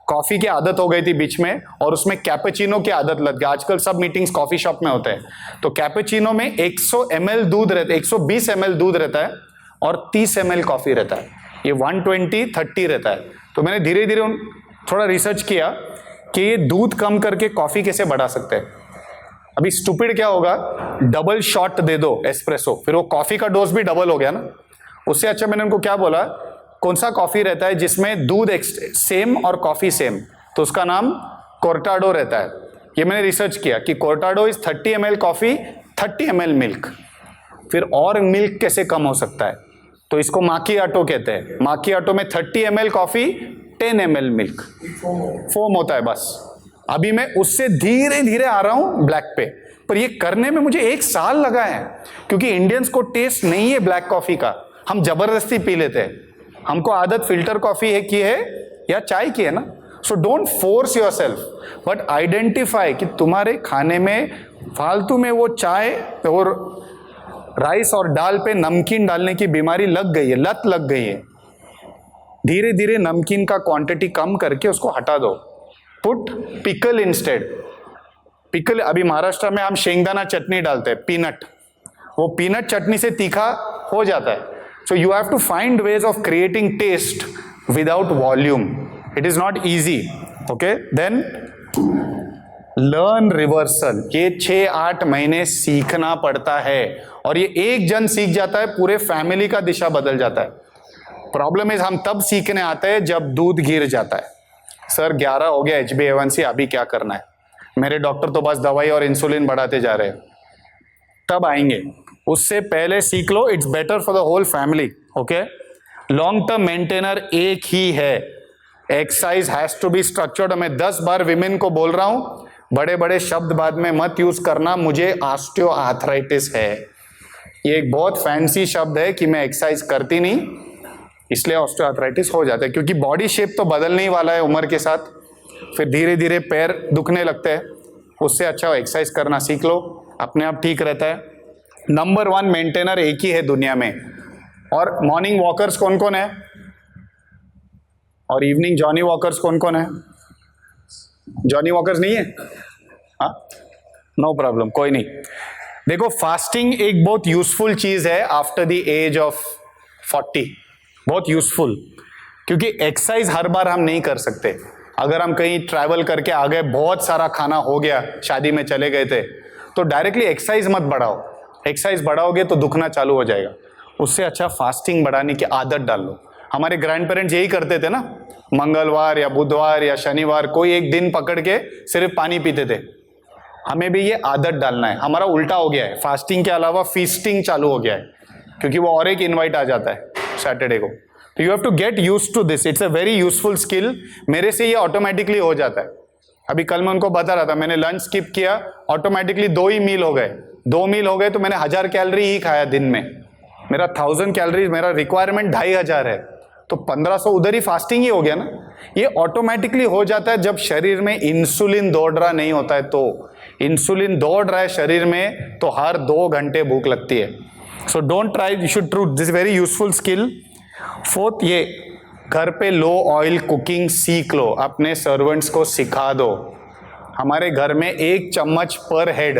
कॉफी की आदत हो गई थी बीच में, और उसमें कैपेचिनो की आदत लग गई। आजकल सब मीटिंग्स कॉफी शॉप में होते हैं, तो कैपेचिनो में 100 ml दूध रहता है, 120 ml दूध रहता है और 30 ml कॉफी रहता है। ये 120-30 रहता है। तो मैंने धीरे धीरे थोड़ा रिसर्च किया कि ये दूध कम करके कॉफी कैसे बढ़ा सकते हैं। अभी स्टूपिड क्या होगा, डबल शॉट दे दो एस्प्रेसो, फिर वो कॉफी का डोज भी डबल हो गया ना। उससे अच्छा मैंने उनको क्या बोला, कौन सा कॉफी रहता है जिसमें दूध सेम और कॉफी सेम, तो उसका नाम कोर्टाडो रहता है। ये मैंने रिसर्च किया कि cortado is 30 ml coffee, 30 ml milk. फिर और मिल्क कैसे कम हो सकता है? तो इसको माकियाटो कहते हैं। माकियाटो में 30 ml coffee, 10 ml milk, foam होता है बस। अभी मैं उससे धीरे धीरे आ रहा हूं ब्लैक पे, पर ये करने में मुझे 1 साल लगा है, क्योंकि इंडियंस को टेस्ट नहीं है ब्लैक कॉफी का। हम जबरदस्ती पी लेते हैं, हमको आदत फिल्टर कॉफी है की है या चाय की है ना। So don't force your self, but identify कि तुम्हारे खाने में फालतू में वो चाय और राइस और दाल पे नमकीन डालने की बीमारी लग गई है, लत लग गई है। धीरे धीरे नमकीन का क्वांटिटी कम करके उसको हटा दो। Put pickle instead. पिकल, अभी महाराष्ट्र में हम शेंगदाना चटनी डालते हैं, पीनट, वो पीनट चटनी से तीखा हो जाता है। So you have to find ways of creating taste without volume. It is not easy. Okay, then learn reversal. ये 6-8 महीने सीखना पड़ता है, और ये एक जन सीख जाता है, पूरे फैमिली का दिशा बदल जाता है। प्रॉब्लम इज हम तब सीखने आते हैं जब दूध गिर जाता है। सर 11 हो गया HbA1c, अभी क्या करना है? मेरे डॉक्टर तो बस दवाई और इंसुलिन बढ़ाते जा रहे हैं। तब आएंगे, उससे पहले सीख लो। It's better for the whole family. Okay, long term maintainer एक ही है, exercise has to be structured. मैं 10 बार विमेन को बोल रहा हूं, बड़े बड़े शब्द बाद में मत यूज करना, मुझे ऑस्टियोआर्थराइटिस है। ये एक बहुत फैंसी शब्द है कि मैं एक्सरसाइज करती नहीं, इसलिए ऑस्टियोआर्थराइटिस हो जाता है, क्योंकि बॉडी शेप तो बदलने ही वाला है उम्र के साथ। फिर धीरे धीरे पैर दुखने लगते हैं, उससे अच्छा एक्सरसाइज करना सीख लो, अपने आप ठीक रहता है। नंबर 1 मेंटेनर एक ही है दुनिया में। और मॉर्निंग वॉकर्स कौन कौन है, और इवनिंग जॉनी वॉकर्स कौन कौन है? जॉनी वॉकर्स नहीं है? हाँ, नो प्रॉब्लम, कोई नहीं। देखो, फास्टिंग एक बहुत यूजफुल चीज है आफ्टर द एज ऑफ 40, बहुत यूजफुल, क्योंकि एक्सरसाइज हर बार हम नहीं कर सकते। अगर हम कहीं ट्रैवल करके आ गए, बहुत सारा खाना हो गया, शादी में चले गए थे, तो डायरेक्टली एक्सरसाइज मत बढ़ाओ। एक्सरसाइज बढ़ाओगे तो दुखना चालू हो जाएगा। उससे अच्छा फास्टिंग बढ़ाने की आदत डाल लो। हमारे ग्रैंड पेरेंट्स यही करते थे ना, मंगलवार या बुधवार या शनिवार कोई एक दिन पकड़ के सिर्फ पानी पीते थे। हमें भी ये आदत डालना है। हमारा उल्टा हो गया है, फास्टिंग के अलावा फीस्टिंग चालू हो गया है, क्योंकि वो और एक इनवाइट आ जाता है सैटरडे को। तो you have to get used to this, it's a very useful skill. मेरे से ये ऑटोमेटिकली हो जाता है। अभी कल मैं उनको बता रहा था, मैंने लंच स्किप किया, ऑटोमेटिकली 2 ही मील हो गए। 2 मील हो गए तो मैंने 1000 कैलोरी ही खाया दिन में। मेरा 1000 कैलोरी, मेरा रिक्वायरमेंट 2500 है, तो 1500 उधर ही फास्टिंग ही हो गया ना। ये ऑटोमेटिकली हो जाता है जब शरीर में इंसुलिन दौड़ रहा नहीं होता है। तो इंसुलिन दौड़ रहा है शरीर में, तो हर 2 घंटे भूख लगती है। So don't try, you should true this very useful skill. 4th, ये घर पे लो ऑयल कुकिंग सीख लो, अपने सर्वेंट्स को सिखा दो। हमारे घर में 1 चम्मच पर हेड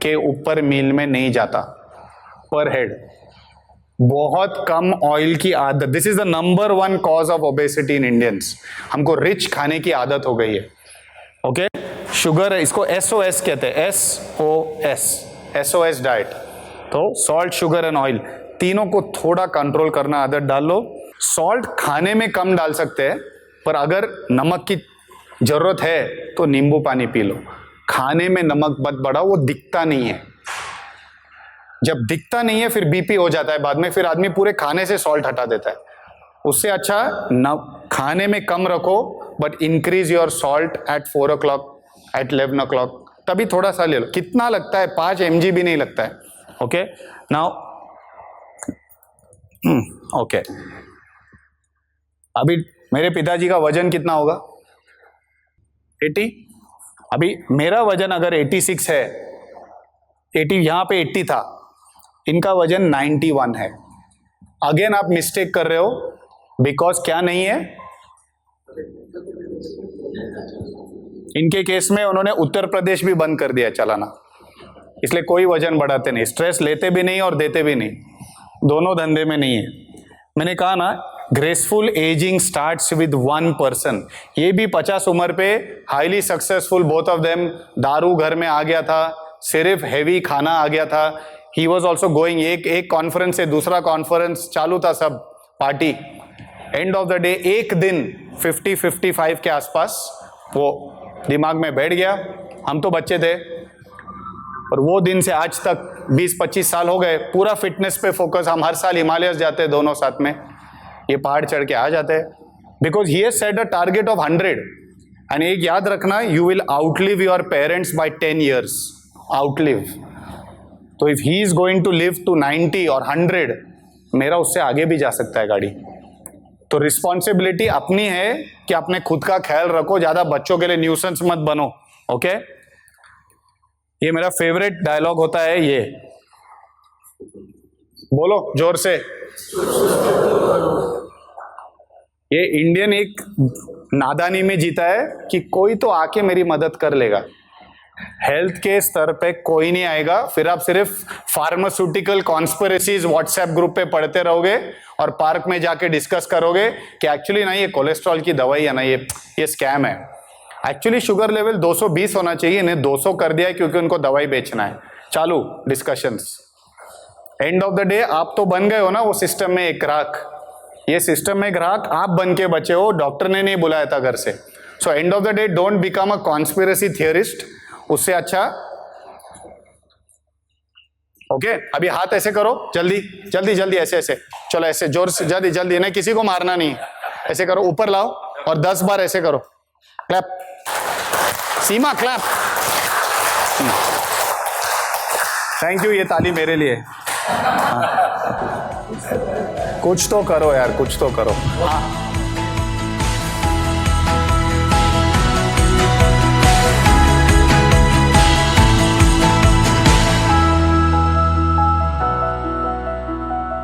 के ऊपर मील में नहीं जाता, पर हेड। बहुत कम ऑयल की आदत, this is the number 1 cause of obesity in Indians. हमको रिच खाने की आदत हो गई है। ओके, शुगर है, इसको SOS कहते हैं, SOS डाइट। तो सॉल्ट, शुगर एंड ऑयल, तीनों को थोड़ा कंट्रोल करना आदत डाल लो। सॉल्ट खाने में कम डाल सकते हैं, पर अगर नमक की जरूरत है तो नींबू पानी पी लो। खाने में नमक मत बढ़ाओ, वो दिखता नहीं है। जब दिखता नहीं है फिर बीपी हो जाता है बाद में, फिर आदमी पूरे खाने से सॉल्ट हटा देता है। उससे अच्छा न खाने में कम रखो, but increase your salt at 4 o'clock, at 11 o'clock, तभी थोड़ा सा ले लो। कितना लगता है? 5 mg भी नहीं लगता है। ओके, नाउ ओके, अभी मेरे पिताजी का वजन कितना होगा? 80। अभी मेरा वजन अगर 86 है, 80, यहां पे 80 था, इनका वजन 91 है। अगेन आप मिस्टेक कर रहे हो, बिकॉज क्या नहीं है, इनके केस में उन्होंने उत्तर प्रदेश भी बंद कर दिया चलाना, इसलिए कोई वजन बढ़ाते नहीं, स्ट्रेस लेते भी नहीं और देते भी नहीं, दोनों धंधे में नहीं है। मैंने कहा ना, graceful ageing starts with 1 person. ये भी 50 उम्र पे highly successful, both of them. दारू घर में आ गया था, सिर्फ हेवी खाना आ गया था। ही वॉज ऑल्सो गोइंग, एक कॉन्फ्रेंस से दूसरा कॉन्फ्रेंस चालू था, सब party. And of the day एक दिन 50-55 के आसपास वो दिमाग में बैठ गया। हम तो बच्चे थे, और वो दिन से आज तक 20-25 साल हो गए, पूरा फिटनेस पे फोकस। हम हर साल हिमालयस जाते हैं दोनों साथ में, ये पहाड़ चढ़ के आ जाते हैं, because he has set a target of 100। And एक याद रखना, you will outlive your parents by 10 years, outlive. तो if he is going to live to 90 और 100, मेरा उससे आगे भी जा सकता है गाड़ी। तो रिस्पॉन्सिबिलिटी अपनी है कि अपने खुद का ख्याल रखो, ज्यादा बच्चों के लिए न्यूसेंस मत बनो। ओके, ये मेरा फेवरेट डायलॉग होता है, ये बोलो जोर से। ये इंडियन एक नादानी में जीता है कि कोई तो आके मेरी मदद कर लेगा। हेल्थ के स्तर पे कोई नहीं आएगा, फिर आप सिर्फ फार्मास्यूटिकल कॉन्स्पिरेसीज व्हाट्सएप ग्रुप पे पढ़ते रहोगे और पार्क में जाके डिस्कस करोगे कि एक्चुअली ना ये कोलेस्ट्रॉल की दवाई है ना, ये स्कैम है। एक्चुअली शुगर लेवल 220 होना चाहिए, इन्हें 200 कर दिया है क्योंकि उनको दवाई बेचना है। चालू discussions. And of the day आप तो बन गए हो ना वो सिस्टम में एक ग्राहक। ये सिस्टम में ग्राहक आप बन के बचे हो, डॉक्टर ने नहीं बुलाया था घर से। सो end of the day don't become a conspiracy theorist. उससे अच्छा ओके, अभी हाथ ऐसे करो, जल्दी जल्दी जल्दी, ऐसे ऐसे चलो, ऐसे जोर से, जल्दी जल्दी, नहीं किसी को मारना नहीं, ऐसे करो, ऊपर लाओ और 10 बार ऐसे करो। Clap Seema, clap. Thank you, ये ताली मेरे लिए। कुछ तो करो यार, कुछ तो करो। हाँ